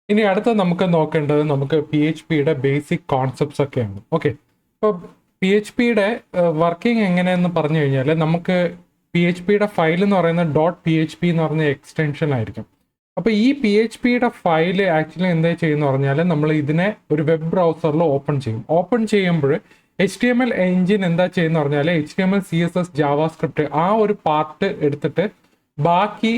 ഇനി അടുത്ത നമുക്ക് നോക്കേണ്ടത് നമുക്ക് പി എച്ച് പിയുടെ ബേസിക് കോൺസെപ്റ്റ്സ് ഒക്കെയാണ്. ഓക്കെ, ഇപ്പോൾ പി എച്ച് പിയുടെ വർക്കിംഗ് എങ്ങനെയെന്ന് പറഞ്ഞു കഴിഞ്ഞാൽ നമുക്ക് പി എച്ച് പിയുടെ ഫയൽ എന്ന് പറയുന്നത് ഡോട്ട് പി എച്ച് പി എന്ന് പറഞ്ഞ എക്സ്റ്റൻഷൻ ആയിരിക്കും. അപ്പോൾ ഈ പി എച്ച് പിയുടെ ഫയൽ ആക്ച്വലി എന്താ ചെയ്യുന്ന പറഞ്ഞാൽ നമ്മൾ ഇതിനെ ഒരു വെബ് ബ്രൗസറിൽ ഓപ്പൺ ചെയ്യും. ഓപ്പൺ ചെയ്യുമ്പോൾ H T M L engine എന്താ ചെയ്യുന്ന പറഞ്ഞാൽ H T M L C S S JavaScript ആ ഒരു പാർട്ട് എടുത്തിട്ട് ബാക്കി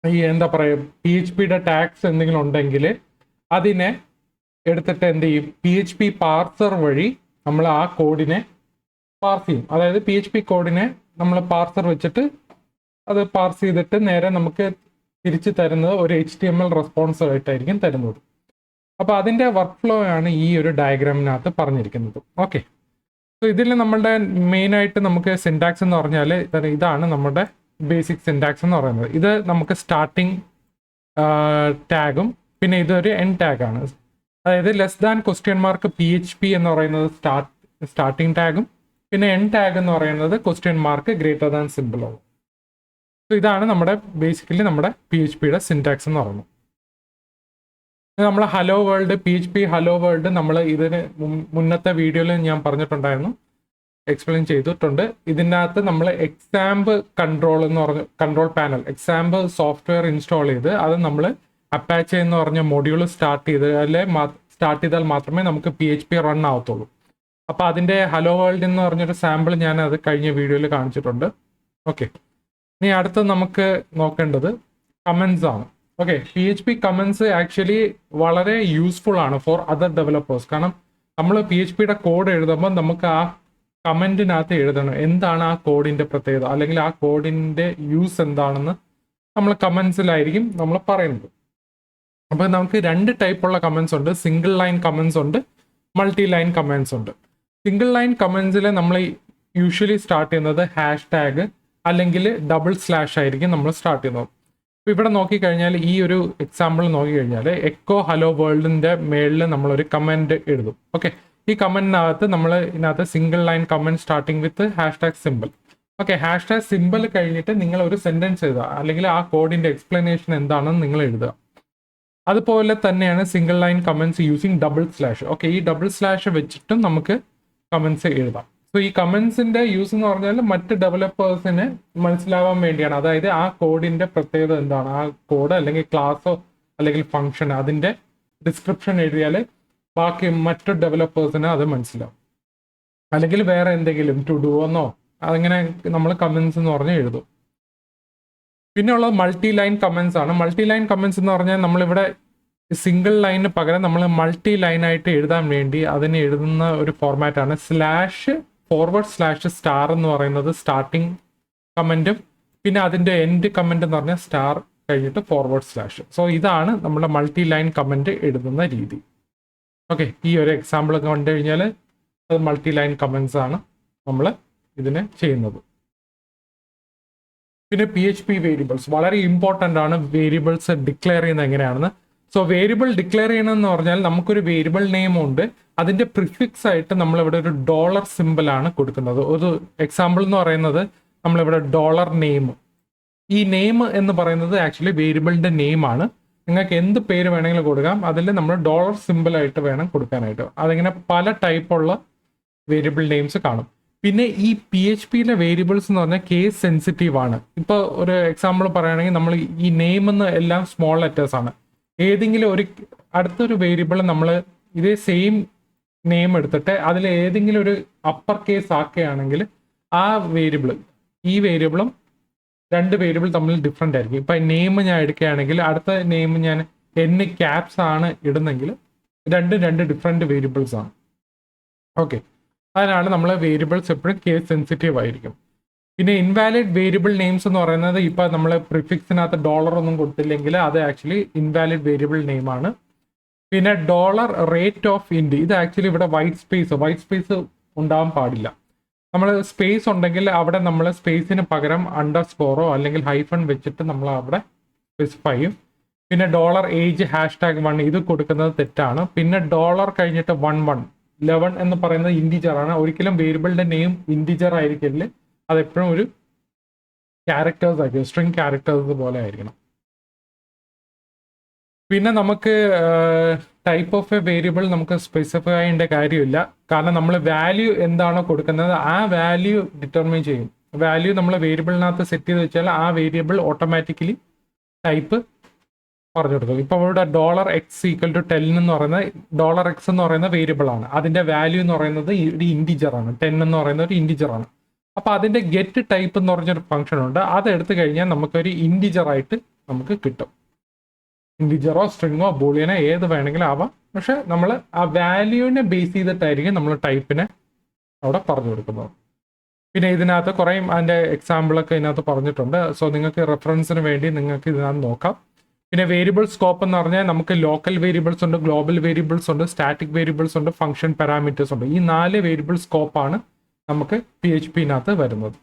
ഈ എന്താ പറയുക പി എച്ച് പിയുടെ ടാഗ്സ് എന്തെങ്കിലും ഉണ്ടെങ്കിൽ അതിനെ എടുത്തിട്ട് എന്ത് ചെയ്യും, പി എച്ച് പി പാർസർ വഴി നമ്മൾ ആ കോഡിനെ പാർസ് ചെയ്യും. അതായത് പി എച്ച് പി കോഡിനെ നമ്മൾ പാർസർ വെച്ചിട്ട് അത് പാർസ് ചെയ്തിട്ട് നേരെ നമുക്ക് തിരിച്ചു തരുന്നത് ഒരു H T M L response ആയിട്ടായിരിക്കും തരുന്നത്. അപ്പോൾ അതിൻ്റെ വർക്ക് ഫ്ലോ ആണ് ഈ ഒരു ഡയഗ്രാമിനകത്ത് പറഞ്ഞിരിക്കുന്നത്. ഓക്കെ, സോ ഇതിൽ നമ്മളുടെ മെയിനായിട്ട് നമുക്ക് സിൻടാക്സ് എന്ന് പറഞ്ഞാൽ ഇതാണ് നമ്മുടെ ബേസിക് സിൻടാക്സ് എന്ന് പറയുന്നത്. ഇത് നമുക്ക് സ്റ്റാർട്ടിങ് ടാഗും പിന്നെ ഇതൊരു എൻ ടാഗാണ്. അതായത് less than question mark P H P എന്ന് പറയുന്നത് സ്റ്റാർട്ടിങ് ടാഗും പിന്നെ എൻ ടാഗ് എന്ന് പറയുന്നത് ക്വസ്റ്റ്യൻ മാർക്ക് ഗ്രേറ്റർ ദാൻ സിമ്പിളും. സോ ഇതാണ് നമ്മുടെ ബേസിക്കലി നമ്മുടെ പി എച്ച് പിയുടെ സിൻടാക്സ് എന്ന് പറയുന്നത്. നമ്മൾ hello world P H P hello world നമ്മൾ ഇതിന് മുന്നത്തെ വീഡിയോയിൽ ഞാൻ പറഞ്ഞിട്ടുണ്ടായിരുന്നു, എക്സ്പ്ലെയിൻ ചെയ്തിട്ടുണ്ട്. ഇതിനകത്ത് നമ്മൾ എക്സാമ്പ് കൺട്രോൾ എന്ന് പറഞ്ഞ കൺട്രോൾ പാനൽ എക്സാമ്പ് സോഫ്റ്റ്വെയർ ഇൻസ്റ്റാൾ ചെയ്ത് അത് നമ്മൾ അപ്പാച്ചെ എന്ന് പറഞ്ഞ മൊഡ്യൂൾ സ്റ്റാർട്ട് ചെയ്താൽ മാത്രമേ നമുക്ക് പി എച്ച് പി റൺ ആവത്തുള്ളൂ. അപ്പോൾ അതിൻ്റെ ഹലോ വേൾഡ് എന്ന് പറഞ്ഞൊരു സാമ്പിൾ ഞാൻ അത് കഴിഞ്ഞ വീഡിയോയിൽ കാണിച്ചിട്ടുണ്ട്. ഓക്കെ, ഇനി അടുത്ത് നമുക്ക് നോക്കേണ്ടത് കമൻസ് ആണ്. Okay, P H P comments actually വളരെ യൂസ്ഫുൾ ആണ് ഫോർ അതർ ഡെവലപ്പേഴ്സ്. കാരണം നമ്മൾ പി എച്ച് പിയുടെ കോഡ് എഴുതുമ്പോൾ നമുക്ക് ആ കമൻറ്റിനകത്ത് എഴുതണം എന്താണ് ആ കോഡിൻ്റെ പ്രത്യേകത, അല്ലെങ്കിൽ ആ കോഡിൻ്റെ യൂസ് എന്താണെന്ന് നമ്മൾ കമൻസിലായിരിക്കും നമ്മൾ പറയുന്നത്. അപ്പോൾ നമുക്ക് രണ്ട് ടൈപ്പുള്ള കമൻസ് ഉണ്ട്. സിംഗിൾ ലൈൻ കമൻസ് ഉണ്ട്, മൾട്ടി ലൈൻ കമൻസ് ഉണ്ട്. സിംഗിൾ ലൈൻ കമൻസിൽ നമ്മൾ യൂഷ്വലി സ്റ്റാർട്ട് ചെയ്യുന്നത് ഹാഷ് ടാഗ് അല്ലെങ്കിൽ ഡബിൾ സ്ലാഷ് ആയിരിക്കും നമ്മൾ സ്റ്റാർട്ട് ചെയ്യുന്നത്. ഇപ്പോൾ ഇവിടെ നോക്കിക്കഴിഞ്ഞാൽ ഈ ഒരു എക്സാമ്പിൾ നോക്കിക്കഴിഞ്ഞാൽ എക്കോ ഹലോ വേൾഡിൻ്റെ മേളിൽ നമ്മളൊരു കമൻറ്റ് എഴുതും. ഓക്കെ, ഈ കമൻറ്റിനകത്ത് നമ്മൾ ഇതിനകത്ത് single line comment starting with hash tag simple. Okay, hash tag simple കഴിഞ്ഞിട്ട് നിങ്ങൾ ഒരു സെൻറ്റൻസ് എഴുതുക, അല്ലെങ്കിൽ ആ കോഡിൻ്റെ എക്സ്പ്ലനേഷൻ എന്താണെന്ന് നിങ്ങൾ എഴുതുക. അതുപോലെ തന്നെയാണ് single line comments using double slash. Okay, ഈ ഡബിൾ സ്ലാഷ് വെച്ചിട്ടും നമുക്ക് കമൻറ്റ്സ് എഴുതാം. സോ ഈ കമൻസിന്റെ യൂസ് എന്ന് പറഞ്ഞാൽ മറ്റ് ഡെവലപ്പേഴ്സിന് മനസ്സിലാവാൻ വേണ്ടിയാണ്. അതായത് ആ കോഡിന്റെ പ്രത്യേകത എന്താണ്, ആ കോഡ് അല്ലെങ്കിൽ ക്ലാസ്സോ അല്ലെങ്കിൽ ഫംഗ്ഷൻ അതിന്റെ ഡിസ്ക്രിപ്ഷൻ എഴുതിയാൽ ബാക്കി മറ്റു ഡെവലപ്പേഴ്സിന് അത് മനസ്സിലാവും. അല്ലെങ്കിൽ വേറെ എന്തെങ്കിലും ടു ഡു എന്നോ അങ്ങനെ നമ്മൾ കമൻസ് എന്ന് പറഞ്ഞ് എഴുതും. പിന്നെ ഉള്ളത് മൾട്ടി ലൈൻ കമൻസ് ആണ്. മൾട്ടി ലൈൻ കമൻസ് എന്ന് പറഞ്ഞാൽ നമ്മളിവിടെ സിംഗിൾ ലൈനിന് പകരം നമ്മൾ മൾട്ടി ലൈനായിട്ട് എഴുതാൻ വേണ്ടി അതിന് എഴുതുന്ന ഒരു ഫോർമാറ്റാണ് // എന്ന് പറയുന്നത് സ്റ്റാർട്ടിങ് കമൻറ്റും പിന്നെ അതിൻ്റെ എൻഡ് കമൻറ്റ് എന്ന് പറഞ്ഞാൽ സ്റ്റാർ കഴിഞ്ഞിട്ട് /. സോ ഇതാണ് നമ്മുടെ മൾട്ടി ലൈൻ കമൻറ്റ് എഴുതുന്ന രീതി. ഓക്കെ, ഈ ഒരു എക്സാമ്പിൾ കണ്ടു കഴിഞ്ഞാൽ അത് മൾട്ടി ലൈൻ കമൻസ് ആണ് നമ്മൾ ഇതിനെ ചെയ്യുന്നത്. പിന്നെ പി എച്ച് പി വേരിയബിൾസ് വളരെ ഇമ്പോർട്ടൻ്റ് ആണ്. വേരിയബിൾസ് ഡിക്ലെയർ ചെയ്യുന്നത് എങ്ങനെയാണെന്ന്. സോ വേരിയബിൾ ഡിക്ലെയർ ചെയ്യണമെന്ന് പറഞ്ഞാൽ നമുക്കൊരു വേരിയബിൾ നെയിം ഉണ്ട്, അതിൻ്റെ പ്രിഫിക്സ് ആയിട്ട് നമ്മളിവിടെ ഒരു ഡോളർ സിമ്പിളാണ് കൊടുക്കുന്നത്. ഒരു എക്സാമ്പിൾ എന്ന് പറയുന്നത് നമ്മളിവിടെ ഡോളർ നെയിം, ഈ നെയിം എന്ന് പറയുന്നത് ആക്ച്വലി വേരിയബിളിൻ്റെ നെയിമാണ്. നിങ്ങൾക്ക് എന്ത് പേര് വേണമെങ്കിലും കൊടുക്കാം, അതിൽ നമ്മൾ ഡോളർ സിമ്പിളായിട്ട് വേണം കൊടുക്കാനായിട്ട്. അതിങ്ങനെ പല ടൈപ്പുള്ള വേരിയബിൾ നെയിംസ് കാണും. പിന്നെ ഈ പി എച്ച് പിയിലെ വേരിയബിൾസ് എന്ന് പറഞ്ഞാൽ കേസ് സെൻസിറ്റീവ് ആണ്. ഇപ്പോൾ ഒരു എക്സാമ്പിൾ പറയുകയാണെങ്കിൽ നമ്മൾ ഈ നെയിം എന്ന് എല്ലാം സ്മോൾ ലെറ്റേഴ്സ് ആണ്. ഏതെങ്കിലും ഒരു അടുത്തൊരു വേരിയബിൾ നമ്മൾ ഇതേ സെയിം നെയിം എടുത്തിട്ട് അതിൽ ഏതെങ്കിലും ഒരു അപ്പർ കേസ് ആക്കുകയാണെങ്കിൽ ആ ഈ വേരിയബിളും രണ്ട് വേരിയബിൾ തമ്മിൽ ഡിഫറെൻ്റ് ആയിരിക്കും. ഇപ്പം നെയിം ഞാൻ എടുക്കുകയാണെങ്കിൽ അടുത്ത നെയിം ഞാൻ ക്യാപ്സ് ആണ് ഇടുന്നെങ്കിൽ രണ്ട് ഡിഫറെൻറ്റ് വേരിയബിൾസ് ആണ്. ഓക്കെ, അതിനാണ് നമ്മൾ വേരിയബിൾസ് എപ്പോഴും കേസ് സെൻസിറ്റീവ് ആയിരിക്കും. പിന്നെ ഇൻവാലിഡ് വേരിയബിൾ നെയിംസ് എന്ന് പറയുന്നത് ഇപ്പോൾ നമ്മൾ പ്രിഫിക്സിനകത്ത് ഡോളർ ഒന്നും കൊടുത്തില്ലെങ്കിൽ അത് ആക്ച്വലി ഇൻവാലിഡ് വേരിയബിൾ നെയിമാണ്. പിന്നെ $rate_int ഇത് ആക്ച്വലി ഇവിടെ വൈറ്റ് സ്പേസ് ഉണ്ടാവാൻ പാടില്ല. നമ്മൾ സ്പേസ് ഉണ്ടെങ്കിൽ അവിടെ നമ്മൾ സ്പേസിന് പകരം അണ്ടർസ്കോറോ അല്ലെങ്കിൽ ഹൈഫൺ വെച്ചിട്ട് നമ്മൾ അവിടെ സ്പെസിഫൈ ചെയ്യും. പിന്നെ $age #1 ഇത് കൊടുക്കുന്നത് തെറ്റാണ്. പിന്നെ ഡോളർ കഴിഞ്ഞിട്ട് 11 എന്ന് പറയുന്നത് ഇൻറ്റിജർ ആണ്. ഒരിക്കലും വേരിയബിളിന്റെ നെയിം ഇൻറ്റിജർ ആയിരിക്കില്ല, അതെപ്പോഴും ഒരു ക്യാരക്ടേഴ്സ് ആയിരിക്കും, സ്ട്രിങ് ക്യാരക്ടേഴ്സ് പോലെ ആയിരിക്കണം. പിന്നെ നമുക്ക് ടൈപ്പ് ഓഫ് എ വേരിയബിൾ നമുക്ക് സ്പെസിഫൈ ചെയ്യേണ്ട കാര്യമില്ല. കാരണം നമ്മൾ വാല്യൂ എന്താണോ കൊടുക്കുന്നത് ആ വാല്യൂ ഡിറ്റർമൈൻ ചെയ്യും. വാല്യൂ നമ്മൾ വേരിയബിളിനകത്ത് സെറ്റ് ചെയ്ത് വെച്ചാൽ ആ വേരിയബിൾ ഓട്ടോമാറ്റിക്കലി ടൈപ്പ് പറഞ്ഞു കൊടുക്കും. ഇപ്പോൾ ഇവിടെ $x=10 എന്ന് പറയുന്നത് $x എന്ന് പറയുന്ന വേരിയബിൾ ആണ്. അതിന്റെ വാല്യൂ എന്ന് പറയുന്നത് ഒരു ഇൻറ്റിജർ ആണ്. 10 എന്ന് പറയുന്ന ഒരു ഇൻറ്റിജർ ആണ്. അപ്പൊ അതിന്റെ ഗെറ്റ് ടൈപ്പ് എന്ന് പറഞ്ഞൊരു ഫംഗ്ഷൻ ഉണ്ട്. അത് എടുത്തു കഴിഞ്ഞാൽ നമുക്കൊരു ഇൻറ്റിജർ ആയിട്ട് നമുക്ക് കിട്ടും. ഇൻറ്റിജറോ സ്ട്രിങ്ങോ ബൂളിയനോ ഏത് വേണമെങ്കിലും ആവാം. പക്ഷെ നമ്മൾ ആ വാല്യൂവിനെ ബേസ് ചെയ്തിട്ടായിരിക്കും നമ്മൾ ടൈപ്പിനെ അവിടെ പറഞ്ഞു കൊടുക്കുന്നത്. പിന്നെ ഇതിനകത്ത് കുറേ അതിന്റെ എക്സാമ്പിളൊക്കെ ഇതിനകത്ത് പറഞ്ഞിട്ടുണ്ട്. സോ നിങ്ങൾക്ക് റെഫറൻസിന് വേണ്ടി നിങ്ങൾക്ക് ഇതിനകത്ത് നോക്കാം. പിന്നെ വേരിയബിൾ സ്കോപ്പ് എന്ന് പറഞ്ഞാൽ നമുക്ക് ലോക്കൽ വേരിയബിൾസ് ഉണ്ട്, ഗ്ലോബൽ വേരിയബിൾസ് ഉണ്ട്, സ്റ്റാറ്റിക് വേരിയബിൾസ് ഉണ്ട്, ഫംഗ്ഷൻ പാരാമീറ്റേഴ്സ് ഉണ്ട്. ഈ 4 വേരിയബിൾ സ്കോപ്പാണ് നമുക്ക് PHP-നകത്ത് വരുന്നത്.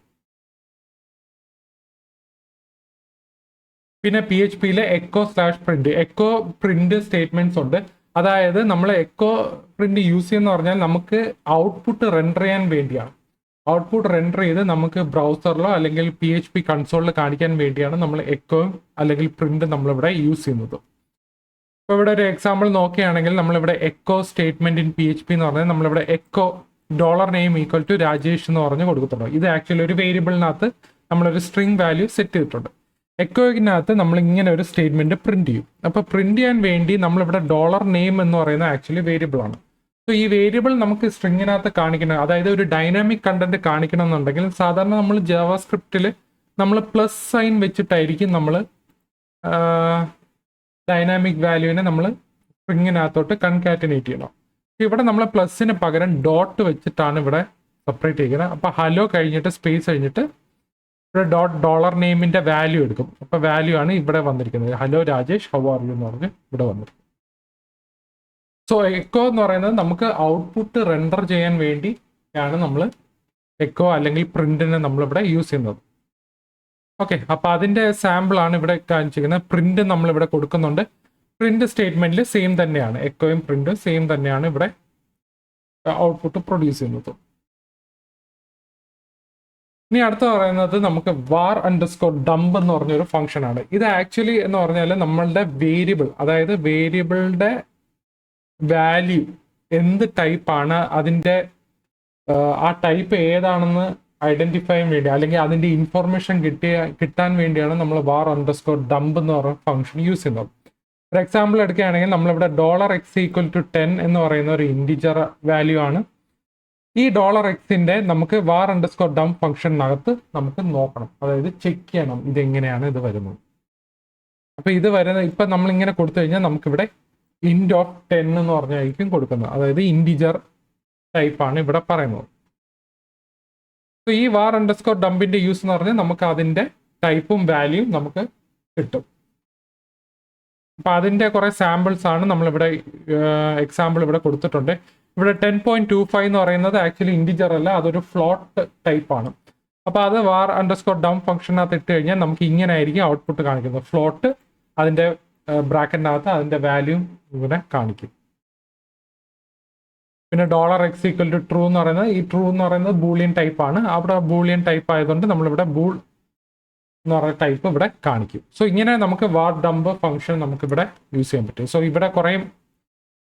പിന്നെ PHP-യിലെ echo/print സ്റ്റേറ്റ്മെന്റ്സ് ഉണ്ട്. അതായത് നമ്മൾ എക്കോ പ്രിന്റ് യൂസ് ചെയ്യുന്ന പറഞ്ഞാൽ നമുക്ക് ഔട്ട്പുട്ട് റെൻഡർ ചെയ്യാൻ വേണ്ടിയാണ്. ഔട്ട്പുട്ട് റെൻഡർ ചെയ്ത് നമുക്ക് ബ്രൗസറിലോ അല്ലെങ്കിൽ PHP കൺസോളിൽ കാണിക്കാൻ വേണ്ടിയാണ് നമ്മൾ എക്കോ അല്ലെങ്കിൽ പ്രിന്റ് നമ്മളിവിടെ യൂസ് ചെയ്യുന്നത്. ഇപ്പോൾ ഇവിടെ ഒരു എക്സാമ്പിൾ നോക്കുകയാണെങ്കിൽ നമ്മളിവിടെ എക്കോ സ്റ്റേറ്റ്മെന്റ് ഇൻ PHP എന്ന് പറഞ്ഞാൽ നമ്മളിവിടെ എക്കോ $name രാജേഷ് എന്ന് പറഞ്ഞ് കൊടുത്തിട്ടുണ്ട്. ഇത് ആക്ച്വലി ഒരു വേരിയബിളിനകത്ത് നമ്മളൊരു സ്ട്രിംഗ് വാല്യൂ സെറ്റ് ചെയ്തിട്ടുണ്ട്. എക്കോയ്ക്കകത്ത് നമ്മൾ ഇങ്ങനെ ഒരു സ്റ്റേറ്റ്മെന്റ് പ്രിന്റ് ചെയ്യും. അപ്പോൾ പ്രിന്റ് ചെയ്യാൻ വേണ്ടി നമ്മളിവിടെ $name എന്ന് പറയുന്ന ആക്ച്വലി വേരിയബിൾ ആണ്. സോ ഈ വേരിയബിൾ നമുക്ക് സ്ട്രിങ്ങിനകത്ത് കാണിക്കണം, അതായത് ഒരു ഡൈനാമിക് കണ്ടന്റ് കാണിക്കണം എന്നുണ്ടെങ്കിൽ സാധാരണ നമ്മൾ ജാവാസ്ക്രിപ്റ്റിൽ നമ്മൾ പ്ലസ് സൈൻ വെച്ചിട്ടായിരിക്കും നമ്മൾ ഡൈനാമിക് വാല്യൂവിനെ നമ്മൾ സ്ട്രിങ്ങിനകത്തോട്ട് കൺകാറ്റനേറ്റ് ചെയ്യണം. ഇവിടെ നമ്മൾ പ്ലസിന് പകരം ഡോട്ട് വെച്ചിട്ടാണ് ഇവിടെ സെപ്പറേറ്റ് ചെയ്യുന്നത്. അപ്പോൾ ഹലോ കഴിഞ്ഞിട്ട് സ്പേസ് കഴിഞ്ഞിട്ട് ഇവിടെ $നെയിമിന്റെ വാല്യൂ എടുക്കും. അപ്പോൾ വാല്യൂ ആണ് ഇവിടെ വന്നിരിക്കുന്നത്. Hello Rajesh, how are you എന്ന് പറഞ്ഞ് ഇവിടെ വന്നിരിക്കും. സോ എക്കോ എന്ന് പറയുന്നത് നമുക്ക് ഔട്ട്പുട്ട് റെൻഡർ ചെയ്യാൻ വേണ്ടിയാണ് നമ്മൾ എക്കോ അല്ലെങ്കിൽ പ്രിന്റിനെ നമ്മളിവിടെ യൂസ് ചെയ്യുന്നത്. ഓക്കെ, അപ്പോൾ അതിന്റെ സാമ്പിൾ ആണ് ഇവിടെ കാണിച്ചിരിക്കുന്നത്. പ്രിന്റ് നമ്മളിവിടെ കൊടുക്കുന്നുണ്ട്. പ്രിന്റ് സ്റ്റേറ്റ്മെന്റിൽ സെയിം തന്നെയാണ്, എക്കോയും പ്രിന്റും സെയിം തന്നെയാണ് ഇവിടെ ഔട്ട്പുട്ട് പ്രൊഡ്യൂസ് ചെയ്യുന്നത്. ഇനി അടുത്ത പറയുന്നത് നമുക്ക് var_dump എന്ന് പറഞ്ഞൊരു ഫംഗ്ഷൻ ആണ്. ഇത് ആക്ച്വലി എന്ന് പറഞ്ഞാൽ നമ്മളുടെ വേരിയബിൾ, അതായത് വേരിയബിളിന്റെ വാല്യൂ എന്ത് ടൈപ്പാണ്, അതിന്റെ ആ ടൈപ്പ് ഏതാണെന്ന് ഐഡന്റിഫൈ ചെയ്യാൻ വേണ്ടി അല്ലെങ്കിൽ അതിന്റെ ഇൻഫർമേഷൻ കിട്ടാൻ വേണ്ടിയാണ് നമ്മൾ var_dump എന്ന് പറയുന്ന ഫംഗ്ഷൻ യൂസ് ചെയ്യുന്നത്. ഒരു എക്സാമ്പിൾ എടുക്കുകയാണെങ്കിൽ നമ്മളിവിടെ $x=10 എന്ന് പറയുന്ന ഒരു ഇൻറ്റിജർ വാല്യൂ ആണ്. ഈ $x നമുക്ക് var_dump ഫംഗ്ഷനകത്ത് നമുക്ക് നോക്കണം, അതായത് ചെക്ക് ചെയ്യണം ഇതെങ്ങനെയാണ് ഇത് വരുന്നത്. അപ്പൊ ഇത് വരുന്നത് ഇപ്പൊ നമ്മൾ ഇങ്ങനെ കൊടുത്തു കഴിഞ്ഞാൽ നമുക്കിവിടെ int(10) എന്ന് പറഞ്ഞായിരിക്കും കൊടുക്കുന്നത്, അതായത് ഇൻറ്റിജർ ടൈപ്പാണ് ഇവിടെ പറയുന്നത്. സോ ഈ var_dumpന്റെ യൂസ് എന്ന് പറഞ്ഞാൽ നമുക്ക് അതിന്റെ ടൈപ്പും വാല്യൂയും നമുക്ക് കിട്ടും. അപ്പൊ അതിന്റെ കുറെ സാമ്പിൾസ് ആണ് നമ്മളിവിടെ എക്സാമ്പിൾ ഇവിടെ കൊടുത്തിട്ടുണ്ട്. ഇവിടെ 10.25 എന്ന് പറയുന്നത് ആക്ച്വലി ഇൻറ്റിജർ അല്ല, അതൊരു ഫ്ലോട്ട് ടൈപ്പ് ആണ്. അപ്പൊ അത് var_dump ഫംഗ്ഷനകത്ത് ഇട്ട് കഴിഞ്ഞാൽ നമുക്ക് ഇങ്ങനെ ആയിരിക്കും ഔട്ട്പുട്ട് കാണിക്കുന്നത്. ഫ്ലോട്ട് അതിന്റെ ബ്രാക്കറ്റിനകത്ത് അതിന്റെ വാല്യൂ ഇവിടെ കാണിക്കും. പിന്നെ $x=true എന്ന് പറയുന്നത്, ഈ ട്രൂ എന്ന് പറയുന്നത് ബൂളിയൻ ടൈപ്പ് ആണ്. അവിടെ ബൂളിയൻ ടൈപ്പ് ആയതുകൊണ്ട് നമ്മളിവിടെ ബൂൾ എന്ന് പറയുന്ന ടൈപ്പ് ഇവിടെ കാണിക്കും. സോ ഇങ്ങനെ നമുക്ക് var_dump ഫംഗ്ഷൻ നമുക്ക് ഇവിടെ യൂസ് ചെയ്യാൻ പറ്റും. സോ ഇവിടെ കുറേ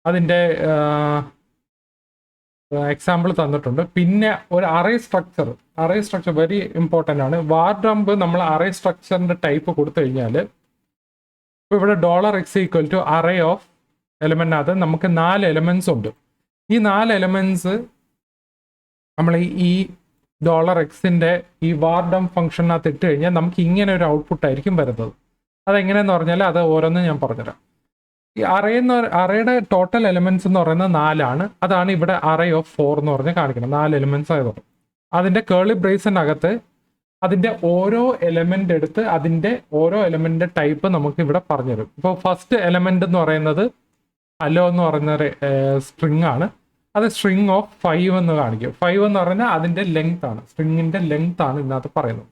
അതിന്റെ എക്സാമ്പിൾ തന്നിട്ടുണ്ട്. പിന്നെ ഒരു അറേ സ്ട്രക്ചർ വെരി ഇമ്പോർട്ടൻ്റ് ആണ്. var_dump നമ്മൾ അറേ സ്ട്രക്ചറിന്റെ ടൈപ്പ് കൊടുത്തു കഴിഞ്ഞാൽ ഇപ്പോൾ ഇവിടെ $x=array ഓഫ് എലമെന്റിനകത്ത് നമുക്ക് 4 എലമെന്റ്സ് ഉണ്ട്. ഈ 4 എലമെന്റ്സ് നമ്മൾ ഈ $xന്റെ ഈ var_dump ഫംഗ്ഷനകത്ത് ഇട്ട് കഴിഞ്ഞാൽ നമുക്ക് ഇങ്ങനെ ഒരു ഔട്ട്പുട്ട് ആയിരിക്കും വരുന്നത്. അതെങ്ങനെയെന്ന് പറഞ്ഞാൽ അത് ഓരോന്നും ഞാൻ പറഞ്ഞുതരാം. ഈ അറേയുടെ ടോട്ടൽ എലമെന്റ്സ് എന്ന് പറയുന്നത് 4 ആണ്. അതാണ് ഇവിടെ array of 4 എന്ന് പറഞ്ഞ് കാണിക്കുന്നത്. 4 എലമെന്റ്സ് ആയതുകൊണ്ട് അതിന്റെ കേർലി ബ്രേസിനകത്ത് അതിന്റെ ഓരോ എലമെന്റ് എടുത്ത് അതിന്റെ ഓരോ എലമെന്റിന്റെ ടൈപ്പ് നമുക്ക് ഇവിടെ പറഞ്ഞുതരും. ഇപ്പോൾ ഫസ്റ്റ് എലമെന്റ് എന്ന് പറയുന്നത് ഹലോ എന്ന് പറയുന്ന സ്ട്രിങ് ആണ്. അത് string of 5 എന്ന് കാണിക്കും. 5 എന്ന് പറഞ്ഞാൽ അതിന്റെ ലെങ്ത് ആണ്, സ്ട്രിങ്ങിന്റെ ലെങ്ത് ആണ് ഇതിനകത്ത് പറയുന്നത്.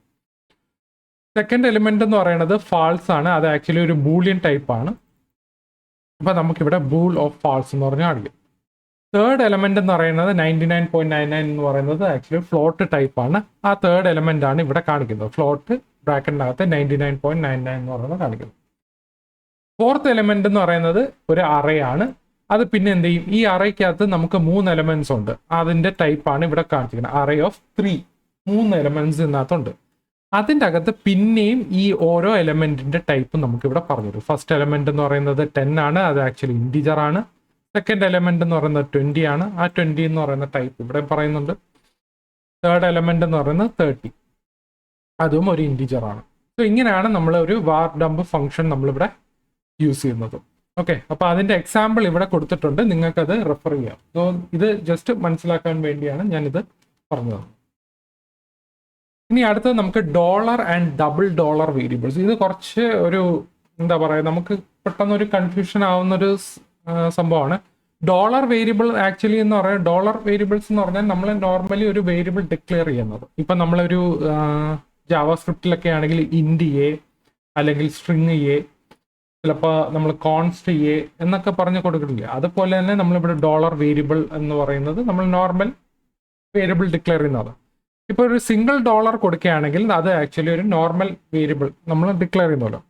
സെക്കൻഡ് എലിമെന്റ് എന്ന് പറയുന്നത് ഫാൾസ് ആണ്. അത് ആക്ച്വലി ഒരു ബൂളിയൻ ടൈപ്പ് ആണ്. അപ്പൊ നമുക്കിവിടെ ബൂൾ ഓഫ് ഫാൾസ് എന്ന് പറഞ്ഞാൽ കാണിക്കും. തേർഡ് എലമെന്റ് എന്ന് പറയുന്നത് 99.99 എന്ന് പറയുന്നത് ആക്ച്വലി ഫ്ലോട്ട് ടൈപ്പ് ആണ്. ആ തേർഡ് എലമെന്റ് ആണ് ഇവിടെ കാണിക്കുന്നത്. ഫ്ലോട്ട് ബ്രാക്കറ്റിനകത്ത് 99.99 എന്ന് പറയുന്നത് കാണിക്കുന്നത്. ഫോർത്ത് എലമെന്റ് എന്ന് പറയുന്നത് ഒരു അറേ ആണ്. അത് പിന്നെ എന്ത് ചെയ്യും, ഈ അറേക്കകത്ത് നമുക്ക് 3 എലമെന്റ്സ് ഉണ്ട്. അതിന്റെ ടൈപ്പാണ് ഇവിടെ കാണിച്ചിരിക്കുന്നത്. അറേ ഓഫ് 3, 3 എലമെന്റ്സ് ഇതിനകത്തുണ്ട്. അതിൻ്റെ അകത്ത് പിന്നെയും ഈ ഓരോ എലമെന്റിന്റെ ടൈപ്പ് നമുക്ക് ഇവിടെ പറഞ്ഞുതരും. ഫസ്റ്റ് എലമെന്റ് എന്ന് പറയുന്നത് 10 ആണ്, അത് ആക്ച്വലി ഇൻറ്റിജർ ആണ്. സെക്കൻഡ് എലമെന്റ് എന്ന് പറയുന്നത് 20 ആണ്, ആ 20 എന്ന് പറയുന്ന ടൈപ്പ് ഇവിടെ പറയുന്നുണ്ട്. തേർഡ് എലമെന്റ് എന്ന് പറയുന്നത് 30, അതും ഒരു ഇൻറ്റിജർ ആണ്. സോ ഇങ്ങനെയാണ് നമ്മൾ ഒരു വാർ ഡംപ് ഫംഗ്ഷൻ നമ്മളിവിടെ യൂസ് ചെയ്യുന്നത്. ഓക്കെ, അപ്പൊ അതിന്റെ എക്സാമ്പിൾ ഇവിടെ കൊടുത്തിട്ടുണ്ട്, നിങ്ങൾക്കത് റെഫർ ചെയ്യാം. സോ ഇത് ജസ്റ്റ് മനസ്സിലാക്കാൻ വേണ്ടിയാണ് ഞാനിത് പറഞ്ഞത്. ഇനി അടുത്തത് നമുക്ക് dollar and double dollar variables. ഇത് കുറച്ച് ഒരു എന്താ പറയുക, നമുക്ക് പെട്ടെന്ന് ഒരു കൺഫ്യൂഷൻ ആവുന്നൊരു സംഭവമാണ്. ഡോളർ വേരിയബിൾ ആക്ച്വലി എന്ന് പറയുന്നത്, ഡോളർ വേരിയബിൾസ് എന്ന് പറഞ്ഞാൽ നമ്മൾ നോർമലി ഒരു വേരിയബിൾ ഡിക്ലെയർ ചെയ്യുന്നത്. ഇപ്പം നമ്മളൊരു ജാവാസ്ക്രിപ്റ്റിലൊക്കെ ആണെങ്കിൽ ഇൻഡ് എ അല്ലെങ്കിൽ സ്ട്രിങ് എ, ചിലപ്പോൾ നമ്മൾ കോൺസ്റ്റ് എ എന്നൊക്കെ പറഞ്ഞു കൊടുക്കില്ലേ. അതുപോലെ തന്നെ നമ്മളിവിടെ ഡോളർ വേരിയബിൾ എന്ന് പറയുന്നത് നമ്മൾ നോർമൽ വേരിയബിൾ ഡിക്ലെയർ ചെയ്യുന്നത്. ഇപ്പോൾ ഒരു സിംഗിൾ ഡോളർ കൊടുക്കുകയാണെങ്കിൽ അത് ആക്ച്വലി ഒരു നോർമൽ വേരിയബിൾ നമ്മൾ ഡിക്ലെയർ ചെയ്യുന്നല്ലോ.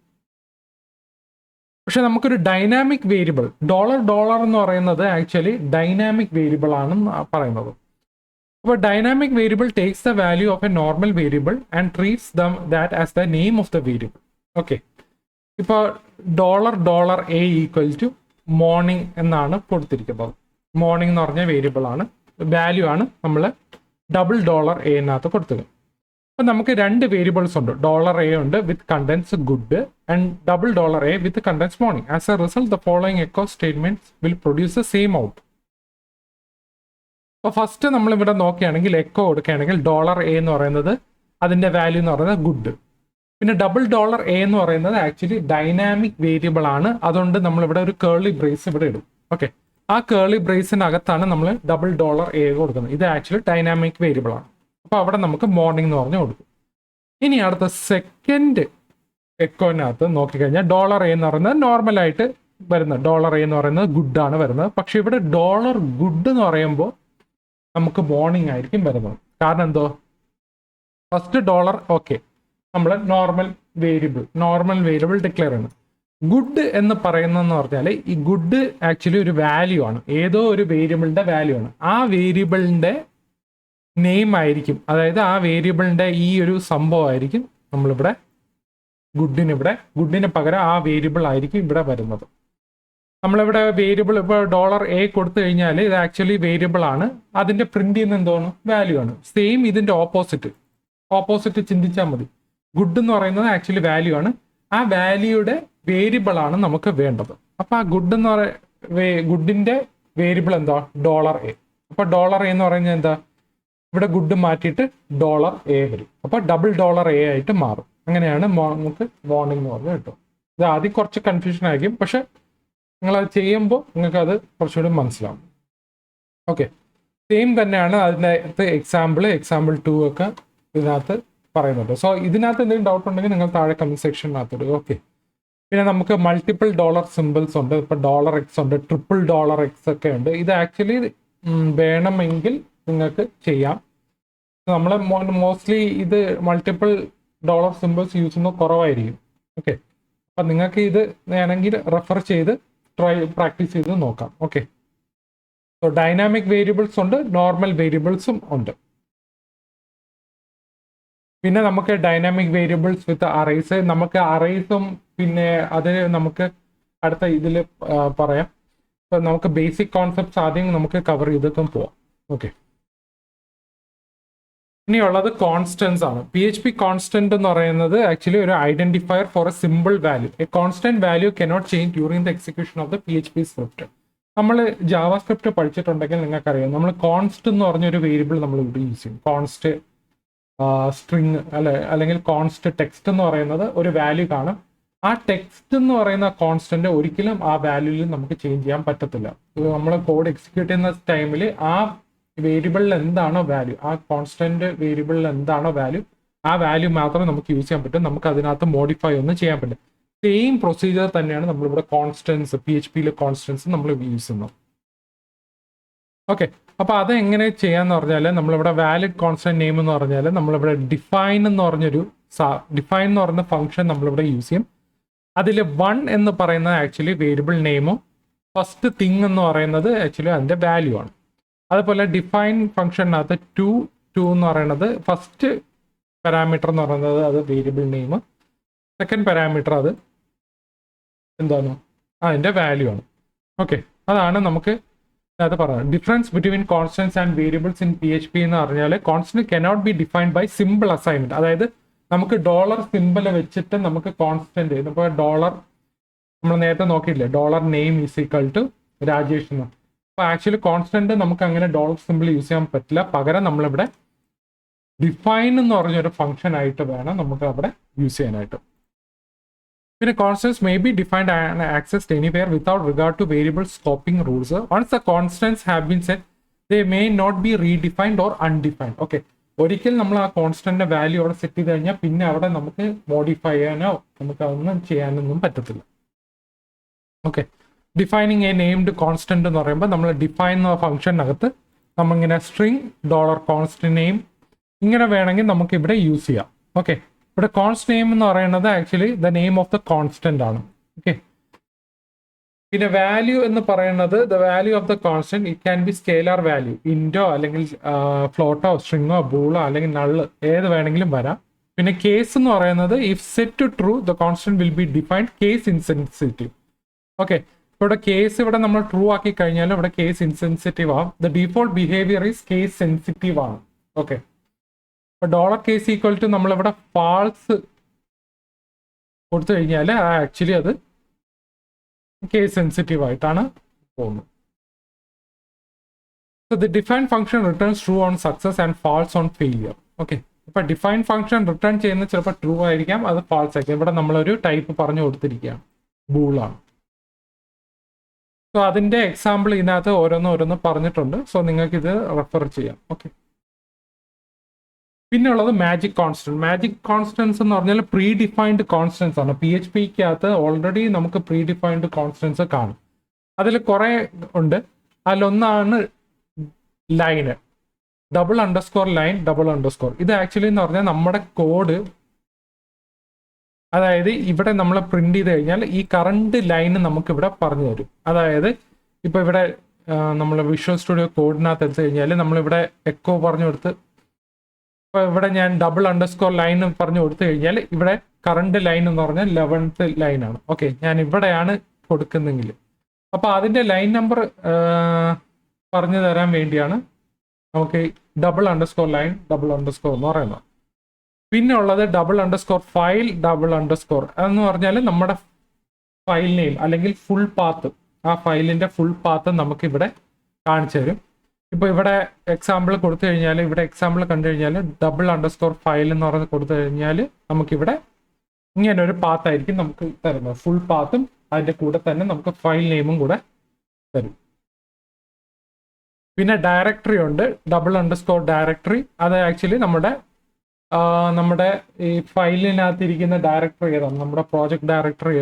പക്ഷെ നമുക്കൊരു ഡൈനാമിക് വേരിയബിൾ, ഡോളർ എന്ന് പറയുന്നത് ആക്ച്വലി ഡൈനാമിക് വേരിയബിൾ ആണെന്ന് പറയുന്നത്. അപ്പോൾ dynamic variable takes the value of a normal variable and treats that as the name of the variable. Okay, ഇപ്പോൾ dollar a equal to morning എന്നാണ് കൊടുത്തിരിക്കുന്നത്. മോർണിംഗ് എന്ന് പറഞ്ഞ വേരിയബിൾ ആണ്, വാല്യൂ ആണ് നമ്മൾ ഡബിൾ ഡോളർ എനകത്ത് കൊടുത്തത്. അപ്പം നമുക്ക് 2 വേരിയബിൾസ് ഉണ്ട്. ഡോളർ എ ഉണ്ട് with contents good and double dollar a with contents morning. As a result the following echo statements will produce the same out. അപ്പോൾ ഫസ്റ്റ് നമ്മളിവിടെ നോക്കുകയാണെങ്കിൽ എക്കോ കൊടുക്കുകയാണെങ്കിൽ ഡോളർ എ എന്ന് പറയുന്നത് അതിൻ്റെ വാല്യൂ എന്ന് പറയുന്നത് ഗുഡ്. പിന്നെ ഡബിൾ ഡോളർ എ എന്ന് പറയുന്നത് ആക്ച്വലി ഡൈനാമിക് വേരിയബിൾ ആണ്. അതുകൊണ്ട് നമ്മളിവിടെ ഒരു കേർലി ബ്രേസ് ഇവിടെ ഇടും. ഓക്കെ, ആ കേർലി ബ്രേസിനകത്താണ് നമ്മൾ ഡബിൾ ഡോളർ എ കൊടുക്കുന്നത്. ഇത് ആക്ച്വലി ഡൈനാമിക് വേരിയബിൾ ആണ്. അപ്പോൾ അവിടെ നമുക്ക് മോർണിംഗ് എന്ന് പറഞ്ഞ് കൊടുക്കും. ഇനി അടുത്ത സെക്കൻഡ് എക്കോനകത്ത് നോക്കിക്കഴിഞ്ഞാൽ ഡോളർ എ എന്ന് പറയുന്നത് നോർമലായിട്ട് വരുന്നത്, ഡോളർ എ എന്ന് പറയുന്നത് ഗുഡാണ് വരുന്നത്. പക്ഷെ ഇവിടെ ഡോളർ ഗുഡ് എന്ന് പറയുമ്പോൾ നമുക്ക് മോർണിംഗ് ആയിരിക്കും വരുന്നത്. കാരണം എന്തോ, ഫസ്റ്റ് ഡോളർ ഓക്കെ നമ്മൾ നോർമൽ വേരിയബിൾ ഡിക്ലെയർ ചെയ്യുന്നത്. ഗുഡ് എന്ന് പറയുന്നതെന്ന് പറഞ്ഞാൽ ഈ ഗുഡ് ആക്ച്വലി ഒരു വാല്യൂ ആണ്, ഏതോ ഒരു വേരിയബിളിന്റെ വാല്യൂ ആണ്. ആ വേരിയബിളിന്റെ നെയിം ആയിരിക്കും, അതായത് ആ വേരിയബിളിന്റെ ഈ ഒരു സംഭവമായിരിക്കും നമ്മളിവിടെ ഗുഡിന് പകരം ആ വേരിയബിൾ ആയിരിക്കും ഇവിടെ വരുന്നത്. നമ്മളിവിടെ വേരിയബിൾ ഇപ്പോൾ ഡോളർ എ കൊടുത്തു കഴിഞ്ഞാൽ ഇത് ആക്ച്വലി വേരിയബിൾ ആണ്, അതിന്റെ പ്രിന്റ് ചെയ്യുന്ന എന്താണ്, വാല്യൂ ആണ്. സെയിം ഇതിന്റെ ഓപ്പോസിറ്റ് ചിന്തിച്ചാൽ മതി. ഗുഡ് എന്ന് പറയുന്നത് ആക്ച്വലി വാല്യൂ ആണ്, ആ വാല്യൂയുടെ വേരിയബിൾ ആണ് നമുക്ക് വേണ്ടത്. അപ്പൊ ആ ഗുഡിന്റെ വേരിയബിൾ എന്താ, ഡോളർ എ. അപ്പൊ ഡോളർ എ എന്ന് പറയുന്നത് എന്താ, ഇവിടെ ഗുഡ് മാറ്റിയിട്ട് ഡോളർ എ വരും. അപ്പൊ ഡബിൾ ഡോളർ എ ആയിട്ട് മാറും. അങ്ങനെയാണ് നമുക്ക് മോർണിംഗ് എന്ന് പറഞ്ഞാൽ കിട്ടും. ഇത് ആദ്യം കുറച്ച് കൺഫ്യൂഷൻ ആയിരിക്കും, പക്ഷെ നിങ്ങൾ അത് ചെയ്യുമ്പോൾ നിങ്ങൾക്ക് അത് കുറച്ചുകൂടി മനസ്സിലാവും. ഓക്കെ, സെയിം തന്നെയാണ് അതിനകത്ത് എക്സാമ്പിൾ 2 ഒക്കെ ഇതിനകത്ത് പറയുന്നുണ്ട്. സോ ഇതിനകത്ത് എന്തെങ്കിലും ഡൗട്ട് ഉണ്ടെങ്കിൽ നിങ്ങൾ താഴെ കമന്റ് സെക്ഷനിനകത്ത് ഇടുക. ഓക്കെ, പിന്നെ നമുക്ക് മൾട്ടിപ്പിൾ ഡോളർ സിമ്പിൾസ് ഉണ്ട്. ഇപ്പൊ ഡോളർ എക്സ് ഉണ്ട്, ട്രിപ്പിൾ ഡോളർ എക്സ് ഒക്കെ ഉണ്ട്. ഇത് ആക്ച്വലി വേണമെങ്കിൽ നിങ്ങൾക്ക് ചെയ്യാം. നമ്മൾ മോസ്റ്റ്ലി ഇത് മൾട്ടിപ്പിൾ ഡോളർ സിമ്പിൾസ് യൂസ് ചെയ്യുന്നത് കുറവായിരിക്കും. ഓക്കെ, അപ്പം നിങ്ങൾക്ക് ഇത് വേണമെങ്കിൽ റെഫർ ചെയ്ത് പ്രാക്ടീസ് ചെയ്ത് നോക്കാം. ഓക്കെ, സോ ഡൈനാമിക് വേരിയബിൾസ് ഉണ്ട്, നോർമൽ വേരിയബിൾസും ഉണ്ട്. പിന്നെ നമുക്ക് ഡൈനാമിക് വേരിയബിൾസ് വിത്ത് അറേസ്, നമുക്ക് അറേസും പിന്നെ അത് നമുക്ക് അടുത്ത ഇതിൽ പറയാം. സോ നമുക്ക് ബേസിക് കോൺസെപ്റ്റ്സ് ആദ്യം നമുക്ക് കവർ ചെയ്തിട്ടും പോവാം. ഓക്കെ, ഇനിയുള്ളത് കോൺസ്റ്റൻസ് ആണ്. PHP കോൺസ്റ്റന്റ് എന്ന് പറയുന്നത് ആക്ച്വലി ഒരു identifier for a simple value. A constant value cannot change during the execution of the PHP script. നമ്മൾ ജാവ സ്ക്രിപ്റ്റ് പഠിച്ചിട്ടുണ്ടെങ്കിൽ നിങ്ങൾക്കറിയാം, നമ്മൾ കോൺസ്റ്റ് എന്ന് പറഞ്ഞൊരു വേരിയബിൾ നമ്മൾ ഇവിടെ യൂസ് ചെയ്യും. കോൺസ്റ്റ് സ്ട്രിങ് അല്ലെങ്കിൽ കോൺസ്റ്റ് ടെക്സ്റ്റ് എന്ന് പറയുന്നത് ഒരു വാല്യൂ കാണും. ആ ടെക്സ്റ്റ് എന്ന് പറയുന്ന കോൺസ്റ്റന്റ് ഒരിക്കലും ആ വാല്യൂവിൽ നമുക്ക് ചേഞ്ച് ചെയ്യാൻ പറ്റത്തില്ല. നമ്മൾ കോഡ് എക്സിക്യൂട്ട് ചെയ്യുന്ന ടൈമിൽ ആ വേരിയബിളിൽ എന്താണോ വാല്യൂ, ആ കോൺസ്റ്റന്റ് വേരിയബിളിൽ എന്താണോ വാല്യൂ, ആ വാല്യൂ മാത്രമേ നമുക്ക് യൂസ് ചെയ്യാൻ പറ്റും. നമുക്ക് അതിനകത്ത് മോഡിഫൈ ഒന്നും ചെയ്യാൻ പറ്റില്ല. സെയിം പ്രൊസീജിയർ തന്നെയാണ് നമ്മളിവിടെ കോൺസ്റ്റൻസ്, PHPയിലെ കോൺസ്റ്റൻസ് നമ്മൾ യൂസ് ചെയ്യുന്നത്. ഓക്കെ, അപ്പൊ അത് എങ്ങനെ ചെയ്യാന്ന് പറഞ്ഞാൽ നമ്മളിവിടെ വാലിഡ് കോൺസ്റ്റന്റ് നെയിം എന്ന് പറഞ്ഞാൽ നമ്മളിവിടെ ഡിഫൈൻ എന്ന് പറഞ്ഞ ഫംഗ്ഷൻ നമ്മളിവിടെ യൂസ് ചെയ്യും. അതിൽ 1 എന്ന് പറയുന്നത് ആക്ച്വലി വേരിയബിൾ നെയിമും ഫസ്റ്റ് തിങ് എന്ന് പറയുന്നത് ആക്ച്വലി അതിൻ്റെ വാല്യൂ ആണ്. അതുപോലെ ഡിഫൈൻ ഫംഗ്ഷനകത്ത് 2 എന്ന് പറയുന്നത് ഫസ്റ്റ് പാരാമീറ്റർ എന്ന് പറയുന്നത് അത് വേരിയബിൾ നെയിം, സെക്കൻഡ് പാരാമീറ്റർ അത് എന്താണ് അതിൻ്റെ വാല്യൂ ആണ്. ഓക്കെ, അതാണ് നമുക്ക് അത് പറയുന്നത്. Difference between constants and variables in PHP എന്ന് പറഞ്ഞാൽ constant cannot be defined by simple assignment. അതായത് നമുക്ക് ഡോളർ സിമ്പിൾ വെച്ചിട്ട് നമുക്ക് കോൺസ്റ്റന്റ്, ഇപ്പോൾ ഡോളർ നമ്മൾ നേരത്തെ നോക്കിയില്ലേ, dollar name is equal to Rajesh എന്ന്. അപ്പോൾ ആക്ച്വലി കോൺസ്റ്റന്റ് നമുക്ക് അങ്ങനെ ഡോളർ സിമ്പിൾ യൂസ് ചെയ്യാൻ പറ്റില്ല. പകരം നമ്മളിവിടെ ഡിഫൈൻ എന്ന് പറഞ്ഞൊരു ഫംഗ്ഷൻ ആയിട്ട് വേണം നമുക്ക് അവിടെ യൂസ് ചെയ്യാനായിട്ട്. പിന്നെ constants may be defined and accessed anywhere without regard to variable scoping rules. Once the constants have been set they may not be redefined or undefined. Okay, ഒരിക്കൽ നമ്മൾ ആ കോൺസ്റ്റന്റിന്റെ വാല്യൂ അവിടെ സെറ്റ് ചെയ്ത് കഴിഞ്ഞാൽ പിന്നെ അവിടെ നമുക്ക് മോഡിഫൈ ചെയ്യാനോ നമുക്ക് അതൊന്നും ചെയ്യാനൊന്നും പറ്റത്തില്ല. Okay, defining A named constant എന്ന് പറയുമ്പോൾ നമ്മൾ ഡിഫൈൻ എന്ന ഫംഗ്ഷനകത്ത് നമ്മളിങ്ങനെ സ്ട്രിങ് ഡോളർ കോൺസ്റ്റന്റ് നെയിം ഇങ്ങനെ വേണമെങ്കിൽ നമുക്ക് ഇവിടെ യൂസ് ചെയ്യാം. ഓക്കെ, ഇവിടെ കോൺസ്റ്റ് നെയിം എന്ന് പറയുന്നത് actually the name of the constant ആണ്. ഓക്കെ, പിന്നെ വാല്യൂ എന്ന് പറയുന്നത് the value of the constant it can be scalar value, ഇൻറ്റോ അല്ലെങ്കിൽ ഫ്ലോട്ടോ സ്ട്രിങ്ങോ ബൂളോ അല്ലെങ്കിൽ നള്ള് ഏത് വേണമെങ്കിലും വരാം. പിന്നെ കേസ് എന്ന് പറയുന്നത് if set to true the constant will be defined case insensitive. Okay, ഇവിടെ കേസ് ഇവിടെ നമ്മൾ ട്രൂ ആക്കി കഴിഞ്ഞാൽ ഇവിടെ കേസ് ഇൻസെൻസിറ്റീവ് ആവും. The default behaviour is case sensitive ആണ്. ഓക്കെ, ഇപ്പൊ ഡോളർ കേസ് ഈക്വൽ ടു നമ്മളിവിടെ ഫാൾസ് കൊടുത്തു കഴിഞ്ഞാൽ ആക്ച്വലി അത് കേസ് സെൻസിറ്റീവ് ആയിട്ടാണ് പോകുന്നത്. So the define function returns true on success and false on failure. Okay, ഇപ്പൊ ഡിഫൈൻ ഫംഗ്ഷൻ റിട്ടേൺ ചെയ്യുന്നത് ചിലപ്പോൾ ട്രൂ ആയിരിക്കാം, അത് ഫാൾസ് ആയിരിക്കും. ഇവിടെ നമ്മളൊരു ടൈപ്പ് പറഞ്ഞു കൊടുത്തിരിക്കുകയാണ്, ബൂളാണ്. സോ അതിന്റെ എക്സാമ്പിൾ ഇതിനകത്ത് ഓരോന്ന് പറഞ്ഞിട്ടുണ്ട്. സോ നിങ്ങൾക്ക് ഇത് റെഫർ ചെയ്യാം. ഓക്കെ, പിന്നെ ഉള്ളത് മാജിക് കോൺസ്റ്റന്റ്. മാജിക് കോൺസ്റ്റൻസ് എന്ന് പറഞ്ഞാൽ പ്രീ ഡിഫൈൻഡ് കോൺസ്റ്റൻസ് ആണ്. PHPക്കകത്ത് ഓൾറെഡി നമുക്ക് പ്രീ ഡിഫൈൻഡ് കോൺസ്റ്റൻസ് കാണും. അതിൽ കുറെ ഉണ്ട്. അതിലൊന്നാണ് line, double underscore line, double underscore. ഇത് ആക്ച്വലി എന്ന് പറഞ്ഞാൽ നമ്മുടെ കോഡ്, അതായത് ഇവിടെ നമ്മൾ പ്രിന്റ് ചെയ്ത് കഴിഞ്ഞാൽ ഈ കറണ്ട് ലൈന് നമുക്ക് ഇവിടെ പറഞ്ഞു തരും. അതായത് ഇപ്പൊ ഇവിടെ നമ്മൾ വിഷ്വൽ സ്റ്റുഡിയോ കോഡിനകത്ത് എടുത്തു കഴിഞ്ഞാൽ നമ്മളിവിടെ എക്കോ പറഞ്ഞു കൊടുത്ത് ഇപ്പൊ ഇവിടെ ഞാൻ ഡബിൾ അണ്ടർസ്കോർ ലൈൻ പറഞ്ഞു കൊടുത്തു കഴിഞ്ഞാൽ ഇവിടെ കറണ്ട് ലൈൻ എന്ന് പറഞ്ഞാൽ 11th ലൈനാണ്. ഓക്കെ, ഞാൻ ഇവിടെയാണ് കൊടുക്കുന്നെങ്കിൽ അപ്പൊ അതിന്റെ ലൈൻ നമ്പർ പറഞ്ഞു തരാൻ വേണ്ടിയാണ് നമുക്ക് double underscore line, double underscore എന്ന് പറയുന്നത്. പിന്നെ ഉള്ളത് double underscore file, double underscore എന്ന് പറഞ്ഞാൽ നമ്മുടെ ഫയൽ നെയിം അല്ലെങ്കിൽ ഫുൾ പാത്ത്, ആ ഫയലിന്റെ ഫുൾ പാത്ത് നമുക്ക് ഇവിടെ കാണിച്ചു തരും. ഇപ്പൊ ഇവിടെ എക്സാമ്പിൾ കൊടുത്തു കഴിഞ്ഞാൽ, ഇവിടെ എക്സാമ്പിൾ കണ്ടു കഴിഞ്ഞാൽ ഡബിൾ അണ്ടർസ്കോർ ഫയൽ എന്ന് പറഞ്ഞ് കൊടുത്തു കഴിഞ്ഞാൽ നമുക്കിവിടെ ഇങ്ങനെ ഒരു പാത്ത് ആയിരിക്കും നമുക്ക് തരുന്നത്. ഫുൾ പാത്തും അതിന്റെ കൂടെ തന്നെ നമുക്ക് ഫയൽ നെയിമും കൂടെ തരും. പിന്നെ ഡയറക്ടറി ഉണ്ട്, ഡബിൾ അണ്ടർസ്കോർ ഡയറക്ടറി. അത് ആക്ച്വലി നമ്മുടെ ഈ ഫയലിനകത്തിരിക്കുന്ന ഡയറക്ടറി ഏതാണ്, നമ്മുടെ പ്രോജക്റ്റ് ഡയറക്ടറി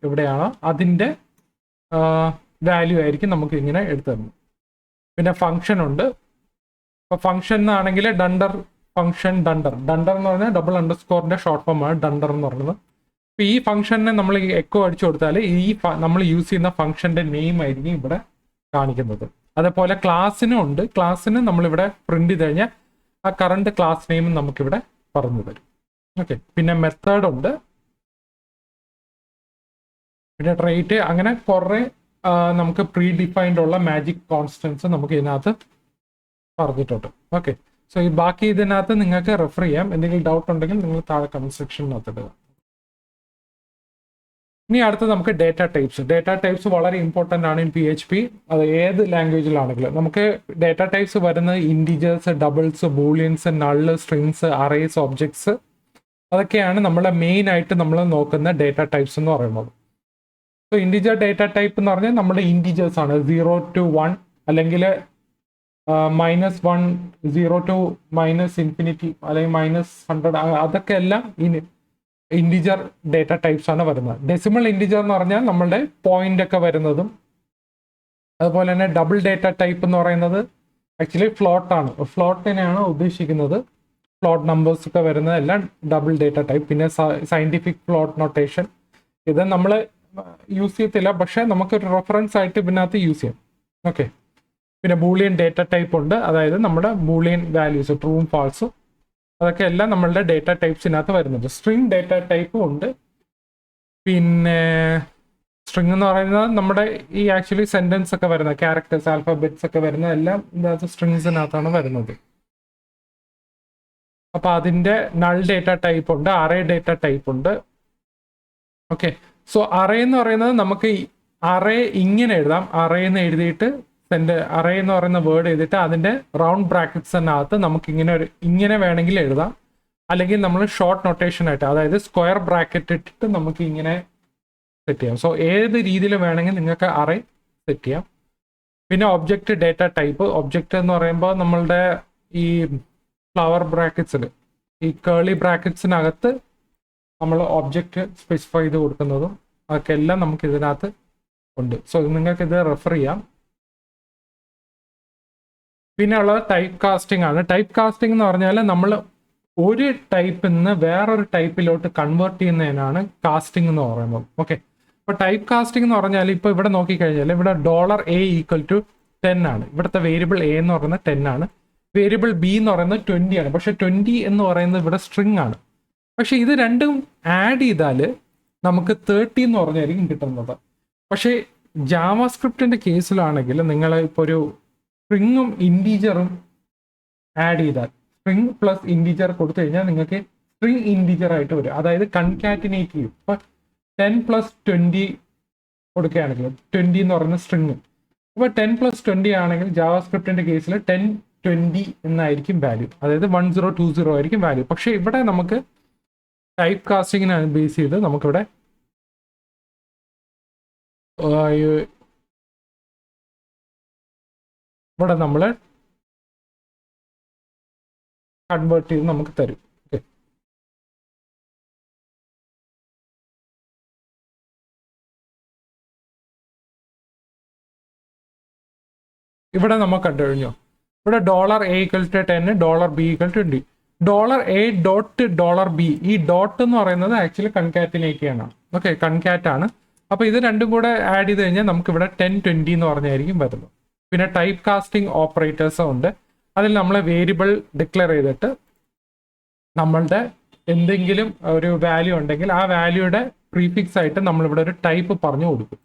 എവിടെയാണോ അതിന്റെ വാല്യൂ ആയിരിക്കും നമുക്ക് ഇങ്ങനെ എടുത്തു തരുന്നത്. പിന്നെ ഫംഗ്ഷൻ ഉണ്ട്. ഇപ്പൊ ഫംഗ്ഷൻ എന്നാണെങ്കിൽ ഡണ്ടർ ഫംഗ്ഷൻ, ഡണ്ടർ എന്ന് പറഞ്ഞാൽ ഡബിൾ അണ്ടർസ്കോറിന്റെ ഷോർട്ട് ഫോം ആണ് ഡണ്ടർ എന്ന് പറയുന്നത്. ഇപ്പൊ ഈ ഫംഗ്ഷനെ നമ്മൾ എക്കോ അടിച്ചു കൊടുത്താൽ ഈ നമ്മൾ യൂസ് ചെയ്യുന്ന ഫംഗ്ഷന്റെ നെയിം ആയിരിക്കും ഇവിടെ കാണിക്കുന്നത്. അതേപോലെ ക്ലാസ്സിനും ഉണ്ട്. ക്ലാസ്സിന് നമ്മളിവിടെ പ്രിന്റ് ചെയ്ത് കഴിഞ്ഞാൽ ആ കറണ്ട് ക്ലാസ് നെയിം നമുക്കിവിടെ പറഞ്ഞു തരും. ഓക്കെ, പിന്നെ മെത്തേഡ് ഉണ്ട്, പിന്നെ ട്രേറ്റ്, അങ്ങനെ കുറെ നമുക്ക് പ്രീ ഡിഫൈൻഡ് ഉള്ള മാജിക് കോൺസ്റ്റൻസ് നമുക്ക് ഇതിനകത്ത് പറഞ്ഞിട്ടുണ്ട്. ഓക്കെ, സോ ഈ ബാക്കി ഇതിനകത്ത് നിങ്ങൾക്ക് റെഫർ ചെയ്യാം. എന്തെങ്കിലും ഡൗട്ട് ഉണ്ടെങ്കിൽ നിങ്ങൾ താഴെ കമന്റ് സെക്ഷനിനകത്ത് ഇടുക. ഇനി അടുത്ത് നമുക്ക് ഡേറ്റ ടൈപ്സ്. ഡേറ്റ ടൈപ്സ് വളരെ ഇമ്പോർട്ടൻ്റ് ആണ് ഇൻ PHP. അത് ഏത് ലാംഗ്വേജിലാണെങ്കിലും നമുക്ക് ഡേറ്റ ടൈപ്സ് വരുന്നത് integers, doubles, booleans, null, strings, arrays, objects, അതൊക്കെയാണ് നമ്മളെ മെയിൻ ആയിട്ട് നമ്മൾ നോക്കുന്ന ഡേറ്റ ടൈപ്സ് എന്ന് പറയുന്നത്. സോ ഇൻഡിജർ ഡേറ്റ ടൈപ്പ് എന്ന് പറഞ്ഞാൽ നമ്മുടെ ഇൻഡിജേഴ്സ് ആണ്, 0 to 1 അല്ലെങ്കിൽ -1, 0 to -infinity അല്ലെങ്കിൽ -100, അതൊക്കെ എല്ലാം ഇൻഡിജർ ഡേറ്റ ടൈപ്സ് ആണ് വരുന്നത്. ഡെസിമൽ ഇൻഡിജർ എന്ന് പറഞ്ഞാൽ നമ്മളുടെ പോയിന്റ് ഒക്കെ വരുന്നതും, അതുപോലെ തന്നെ ഡബിൾ ഡേറ്റ ടൈപ്പ് എന്ന് പറയുന്നത് ആക്ച്വലി ഫ്ലോട്ട് ആണ്, ഫ്ലോട്ടിനെയാണ് ഉദ്ദേശിക്കുന്നത്. ഫ്ലോട്ട് നമ്പേഴ്സ് ഒക്കെ വരുന്നതെല്ലാം ഡബിൾ ഡേറ്റ ടൈപ്പ്. പിന്നെ സയന്റിഫിക് ഫ്ലോട്ട് നൊട്ടേഷൻ, ഇത് നമ്മൾ യൂസ് ചെയ്യത്തില്ല, പക്ഷേ നമുക്കൊരു റെഫറൻസ് ആയിട്ട് ഇതിനകത്ത് യൂസ് ചെയ്യാം. ഓക്കെ. പിന്നെ ബൂളിയൻ ഡേറ്റ ടൈപ്പ് ഉണ്ട്, അതായത് നമ്മുടെ ബൂളിയൻ വാല്യൂസ് ട്രൂവും ഫാൾസും അതൊക്കെ എല്ലാം നമ്മളുടെ ഡേറ്റ ടൈപ്സിനകത്ത് വരുന്നുണ്ട്. സ്ട്രിങ് ഡേറ്റ ടൈപ്പും ഉണ്ട്. പിന്നെ സ്ട്രിങ് എന്ന് പറയുന്നത് നമ്മുടെ ഈ ആക്ച്വലി സെന്റൻസ് ഒക്കെ വരുന്നത്, ക്യാരക്ടേഴ്സ് ആൽഫബറ്റ്സ് ഒക്കെ വരുന്നത് എല്ലാം ഇതിനകത്ത് സ്ട്രിങ്സിനകത്താണ് വരുന്നത്. അപ്പൊ അതിന്റെ നൾ ഡേറ്റ ടൈപ്പ് ഉണ്ട്, അറേ ഡേറ്റ ടൈപ്പ് ഉണ്ട്. ഓക്കെ. സോ അറേ എന്ന് പറയുന്നത് നമുക്ക് അറേ ഇങ്ങനെ എഴുതാം. അറേ എന്ന് എഴുതിയിട്ട് അറേ എന്ന് പറയുന്ന വേർഡ് എഴുതിയിട്ട് അതിന്റെ റൗണ്ട് ബ്രാക്കറ്റ്സിനകത്ത് നമുക്ക് ഇങ്ങനെ വേണമെങ്കിൽ എഴുതാം. അല്ലെങ്കിൽ നമ്മൾ ഷോർട്ട് നൊട്ടേഷൻ ആയിട്ട്, അതായത് സ്ക്വയർ ബ്രാക്കറ്റ് ഇട്ടിട്ട് നമുക്ക് ഇങ്ങനെ സെറ്റ് ചെയ്യാം. സോ ഏത് രീതിയിൽ വേണമെങ്കിൽ നിങ്ങൾക്ക് അറേ സെറ്റ് ചെയ്യാം. പിന്നെ ഒബ്ജക്റ്റ് ഡേറ്റ ടൈപ്പ്. ഒബ്ജക്റ്റ് എന്ന് പറയുമ്പോൾ നമ്മളുടെ ഈ ഫ്ലവർ ബ്രാക്കറ്റ്സിൽ ഈ കേളി ബ്രാക്കറ്റ്സിനകത്ത് നമ്മൾ ഒബ്ജക്റ്റ് സ്പെസിഫൈ ചെയ്ത് കൊടുക്കുന്നതും അതൊക്കെ എല്ലാം നമുക്ക് ഇതിനകത്ത് ഉണ്ട്. സോ നിങ്ങൾക്ക് ഇത് റെഫർ ചെയ്യാം. പിന്നെ ഉള്ളത് ടൈപ്പ് കാസ്റ്റിംഗ് ആണ്. ടൈപ്പ് കാസ്റ്റിംഗ് എന്ന് പറഞ്ഞാൽ നമ്മൾ ഒരു ടൈപ്പിൽ നിന്ന് വേറൊരു ടൈപ്പിലോട്ട് കൺവേർട്ട് ചെയ്യുന്നതിനാണ് കാസ്റ്റിംഗ് എന്ന് പറയുന്നത്. ഓക്കെ. അപ്പോൾ ടൈപ്പ് കാസ്റ്റിംഗ് എന്ന് പറഞ്ഞാൽ ഇപ്പോൾ ഇവിടെ നോക്കിക്കഴിഞ്ഞാൽ ഇവിടെ $A=10 ആണ്. ഇവിടുത്തെ വേരിയബിൾ എ എന്ന് പറയുന്നത് 10 ആണ്. വേരിയബിൾ ബി എന്ന് പറയുന്നത് 20 ആണ്. പക്ഷെ 20 എന്ന് പറയുന്നത് ഇവിടെ സ്ട്രിങ് ആണ്. പക്ഷെ ഇത് രണ്ടും ആഡ് ചെയ്താൽ നമുക്ക് 30 എന്ന് പറഞ്ഞായിരിക്കും കിട്ടുന്നത്. പക്ഷേ ജാവാസ്ക്രിപ്റ്റിന്റെ കേസിലാണെങ്കിൽ നിങ്ങൾ ഇപ്പോൾ ഒരു സ്ട്രിങ്ങും ഇൻറ്റീജറും ആഡ് ചെയ്താൽ, സ്ട്രിങ് പ്ലസ് ഇൻറ്റീജർ കൊടുത്തു കഴിഞ്ഞാൽ നിങ്ങൾക്ക് സ്ട്രിങ് ഇൻറ്റീജർ ആയിട്ട് വരും. അതായത് കൺകാറ്റിനേറ്റ് ചെയ്യും. ഇപ്പൊ 10+20 കൊടുക്കുകയാണെങ്കിൽ 20 എന്ന് പറയുന്ന സ്ട്രിങ്, അപ്പോൾ 10+20 ആണെങ്കിൽ ജാവാസ്ക്രിപ്റ്റിന്റെ കേസിൽ 1020 എന്നായിരിക്കും വാല്യൂ, അതായത് 1020 ആയിരിക്കും വാല്യൂ. പക്ഷെ ഇവിടെ നമുക്ക് ടൈപ്പ് കാസ്റ്റിങ്ങിനെ ബേസ് ചെയ്ത് നമുക്കിവിടെ നമ്മൾ കൺവേർട്ട് ചെയ്ത് നമുക്ക് തരും. ഓക്കെ. ഇവിടെ നമ്മൾ കണ്ടു കഴിഞ്ഞോ, ഇവിടെ $A=10, $B=20. $A.$B, ഈ ഡോട്ട് എന്ന് പറയുന്നത് ആക്ച്വലി കൺകാറ്റിനേറ്റ് ചെയ്യണം. ഓക്കെ, കൺകാറ്റ് ആണ്. അപ്പൊ ഇത് രണ്ടും കൂടെ ആഡ് ചെയ്ത് കഴിഞ്ഞാൽ നമുക്ക് ഇവിടെ 1020 എന്ന് പറഞ്ഞായിരിക്കും വരുന്നത്. പിന്നെ ടൈപ്പ് കാസ്റ്റിംഗ് ഓപ്പറേറ്റേഴ്സും ഉണ്ട്. അതിൽ നമ്മൾ വേരിയബിൾ ഡിക്ലെയർ ചെയ്തിട്ട് നമ്മളുടെ എന്തെങ്കിലും ഒരു വാല്യൂ ഉണ്ടെങ്കിൽ ആ വാല്യൂയുടെ പ്രീഫിക്സ് ആയിട്ട് നമ്മളിവിടെ ഒരു ടൈപ്പ് പറഞ്ഞു കൊടുക്കും.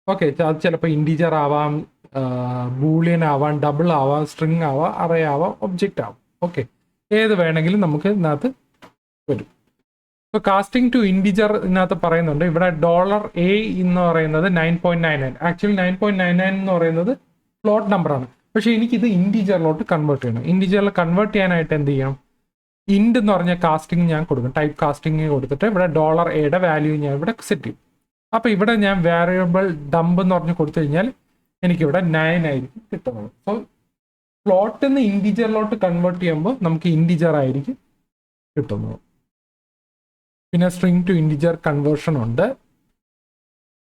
ഓക്കെ, അത് ചിലപ്പോൾ ഇൻറ്റീജർ ആവാം, ബൂളിയൻ ആവാം, ഡബിൾ ആവാം, സ്ട്രിങ് ആവാം, അറേ ആവാം, ഒബ്ജക്റ്റ് ആവാം. ഓക്കെ, ഏത് വേണമെങ്കിലും നമുക്ക് ഇതിനകത്ത് വരും. ഇപ്പോൾ കാസ്റ്റിംഗ് ടു ഇൻറ്റീജർ ഇതിനകത്ത് പറയുന്നുണ്ട്. ഇവിടെ $A എന്ന് പറയുന്നത് 9.99. ആക്ച്വലി 9.99 എന്ന് പറയുന്നത് ഫ്ലോട്ട് നമ്പറാണ്. പക്ഷേ എനിക്കിത് ഇൻറ്റീജറിലോട്ട് കൺവേർട്ട് ചെയ്യണം. ഇൻറ്റീജറിൽ കൺവേർട്ട് ചെയ്യാനായിട്ട് എന്ത് ചെയ്യണം, ഇൻഡ് എന്ന് പറഞ്ഞ കാസ്റ്റിംഗ് ഞാൻ കൊടുക്കും. ടൈപ്പ് കാസ്റ്റിംഗ് കൊടുത്തിട്ട് ഇവിടെ $A വാല്യൂ ഞാൻ ഇവിടെ സെറ്റ് ചെയ്യും. അപ്പോൾ ഇവിടെ ഞാൻ വേരിയബിൾ ഡംപ് എന്ന് പറഞ്ഞ് കൊടുത്തു കഴിഞ്ഞാൽ എനിക്കിവിടെ 9 ആയിരിക്കും കിട്ടുന്നത്. സോ ഫ്ലോട്ടിൽ നിന്ന് ഇൻറ്റീജറിലോട്ട് കൺവേർട്ട് ചെയ്യുമ്പോൾ നമുക്ക് ഇൻറ്റീജർ ആയിരിക്കും കിട്ടുന്നത്. പിന്നെ സ്ട്രിങ് ടു ഇൻറ്റീജർ കൺവേർഷൻ ഉണ്ട്.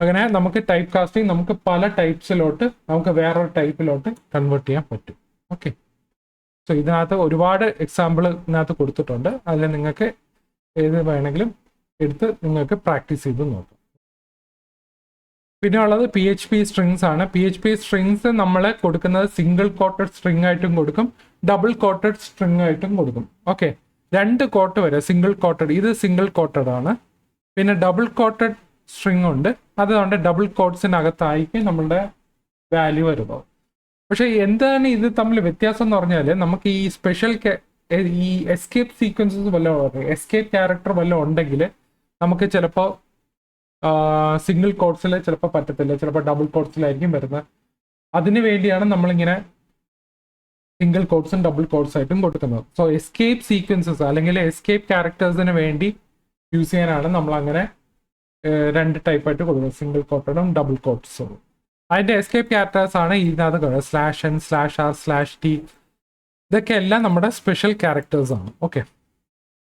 അങ്ങനെ നമുക്ക് ടൈപ്പ് കാസ്റ്റിംഗ് നമുക്ക് പല ടൈപ്സിലോട്ട് നമുക്ക് വേറൊരു ടൈപ്പിലോട്ട് കൺവേർട്ട് ചെയ്യാൻ പറ്റും. ഓക്കെ. സോ ഇതിനകത്ത് ഒരുപാട് എക്സാമ്പിൾ ഇതിനകത്ത് കൊടുത്തിട്ടുണ്ട്. അതിൽ നിങ്ങൾക്ക് ഏത് വേണമെങ്കിലും എടുത്ത് നിങ്ങൾക്ക് പ്രാക്ടീസ് ചെയ്ത് നോക്കാം. പിന്നെ ഉള്ളത് PHP സ്ട്രിങ്സ് ആണ്. PHP സ്ട്രിങ്സ് നമ്മൾ കൊടുക്കുന്നത് സിംഗിൾ കോട്ടഡ് സ്ട്രിങ് ആയിട്ടും കൊടുക്കും, ഡബിൾ കോട്ടഡ് സ്ട്രിങ് ആയിട്ടും കൊടുക്കും. ഓക്കെ, 2 കോട്ട് വരെ സിംഗിൾ കോട്ടഡ്, ഇത് സിംഗിൾ കോട്ടഡ് ആണ്. പിന്നെ ഡബിൾ കോട്ടഡ് സ്ട്രിങ് ഉണ്ട്, അതുകൊണ്ട് ഡബിൾ കോട്ട്സിനകത്തായിരിക്കും നമ്മളുടെ വാല്യൂ വരുന്നത്. പക്ഷെ എന്താണ് ഇത് തമ്മിൽ വ്യത്യാസം എന്ന് പറഞ്ഞാൽ നമുക്ക് ഈ സ്പെഷ്യൽ ഈ എസ്കേപ്പ് സീക്വൻസസ് വല്ലതും, എസ്കേപ്പ് ക്യാരക്ടർ വല്ലതും ഉണ്ടെങ്കിൽ നമുക്ക് ചിലപ്പോൾ സിംഗിൾ കോട്ട്സിൽ ചിലപ്പോൾ പറ്റത്തില്ല, ചിലപ്പോൾ ഡബിൾ കോട്ട്സിലായിരിക്കും വരുന്നത്. അതിനു വേണ്ടിയാണ് നമ്മളിങ്ങനെ സിംഗിൾ കോട്ട്സും ഡബിൾ കോട്ട്സ് ആയിട്ടും കൊടുക്കുന്നത്. സോ എസ്കേപ്പ് സീക്വൻസസ് അല്ലെങ്കിൽ എസ്കേപ്പ് ക്യാരക്ടേഴ്സിന് വേണ്ടി യൂസ് ചെയ്യാനാണ് നമ്മളങ്ങനെ 2 ടൈപ്പായിട്ട് കൊടുക്കുന്നത്, സിംഗിൾ കോട്ടഡും ഡബിൾ കോട്ട്സും. അതിൻ്റെ എസ്കേപ്പ് ക്യാരക്ടേഴ്സ് ആണ് ഇതിനകത്ത് /n /r/t, ഇതൊക്കെ എല്ലാം നമ്മുടെ സ്പെഷ്യൽ ക്യാരക്ടേഴ്സ് ആണ്. ഓക്കെ,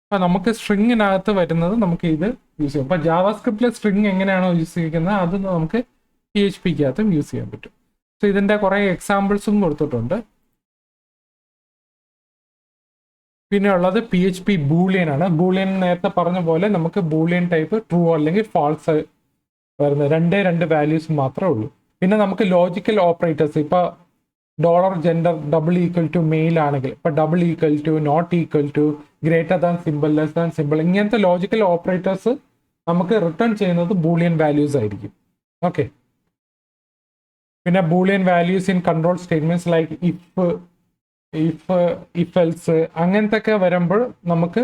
അപ്പം നമുക്ക് സ്ട്രിങ്ങിനകത്ത് വരുന്നത് നമുക്ക് ഇത് യൂസ് ചെയ്യാം. അപ്പം ജാവാസ്ക്രിപ്റ്റിലെ സ്ട്രിങ് എങ്ങനെയാണോ യൂസ് ചെയ്യുന്നത് അത് നമുക്ക് PHPക്കകത്തും യൂസ് ചെയ്യാൻ പറ്റും. സോ ഇതിൻ്റെ കുറേ എക്സാമ്പിൾസും കൊടുത്തിട്ടുണ്ട്. പിന്നെ ഉള്ളത് PHP ബൂളിയൻ ആണ്. ബൂളിയൻ നേരത്തെ പറഞ്ഞ പോലെ നമുക്ക് ബൂളിയൻ ടൈപ്പ് ട്രൂ അല്ലെങ്കിൽ ഫാൾസ് വരുന്നത്. രണ്ട് വാല്യൂസ് മാത്രമേ ഉള്ളൂ. പിന്നെ നമുക്ക് ലോജിക്കൽ ഓപ്പറേറ്റേഴ്സ്, ഇപ്പോൾ dollar gender double equal to male ആണെങ്കിൽ ഇപ്പൊ double equal to, not equal to, greater than simple, less than simple, ഇങ്ങനത്തെ ലോജിക്കൽ ഓപ്പറേറ്റേഴ്സ് നമുക്ക് റിട്ടേൺ ചെയ്യുന്നത് ബൂളിയൻ വാല്യൂസ് ആയിരിക്കും. ഓക്കെ. പിന്നെ boolean values in control statements like if else അങ്ങനത്തെ ഒക്കെ വരുമ്പോൾ നമുക്ക്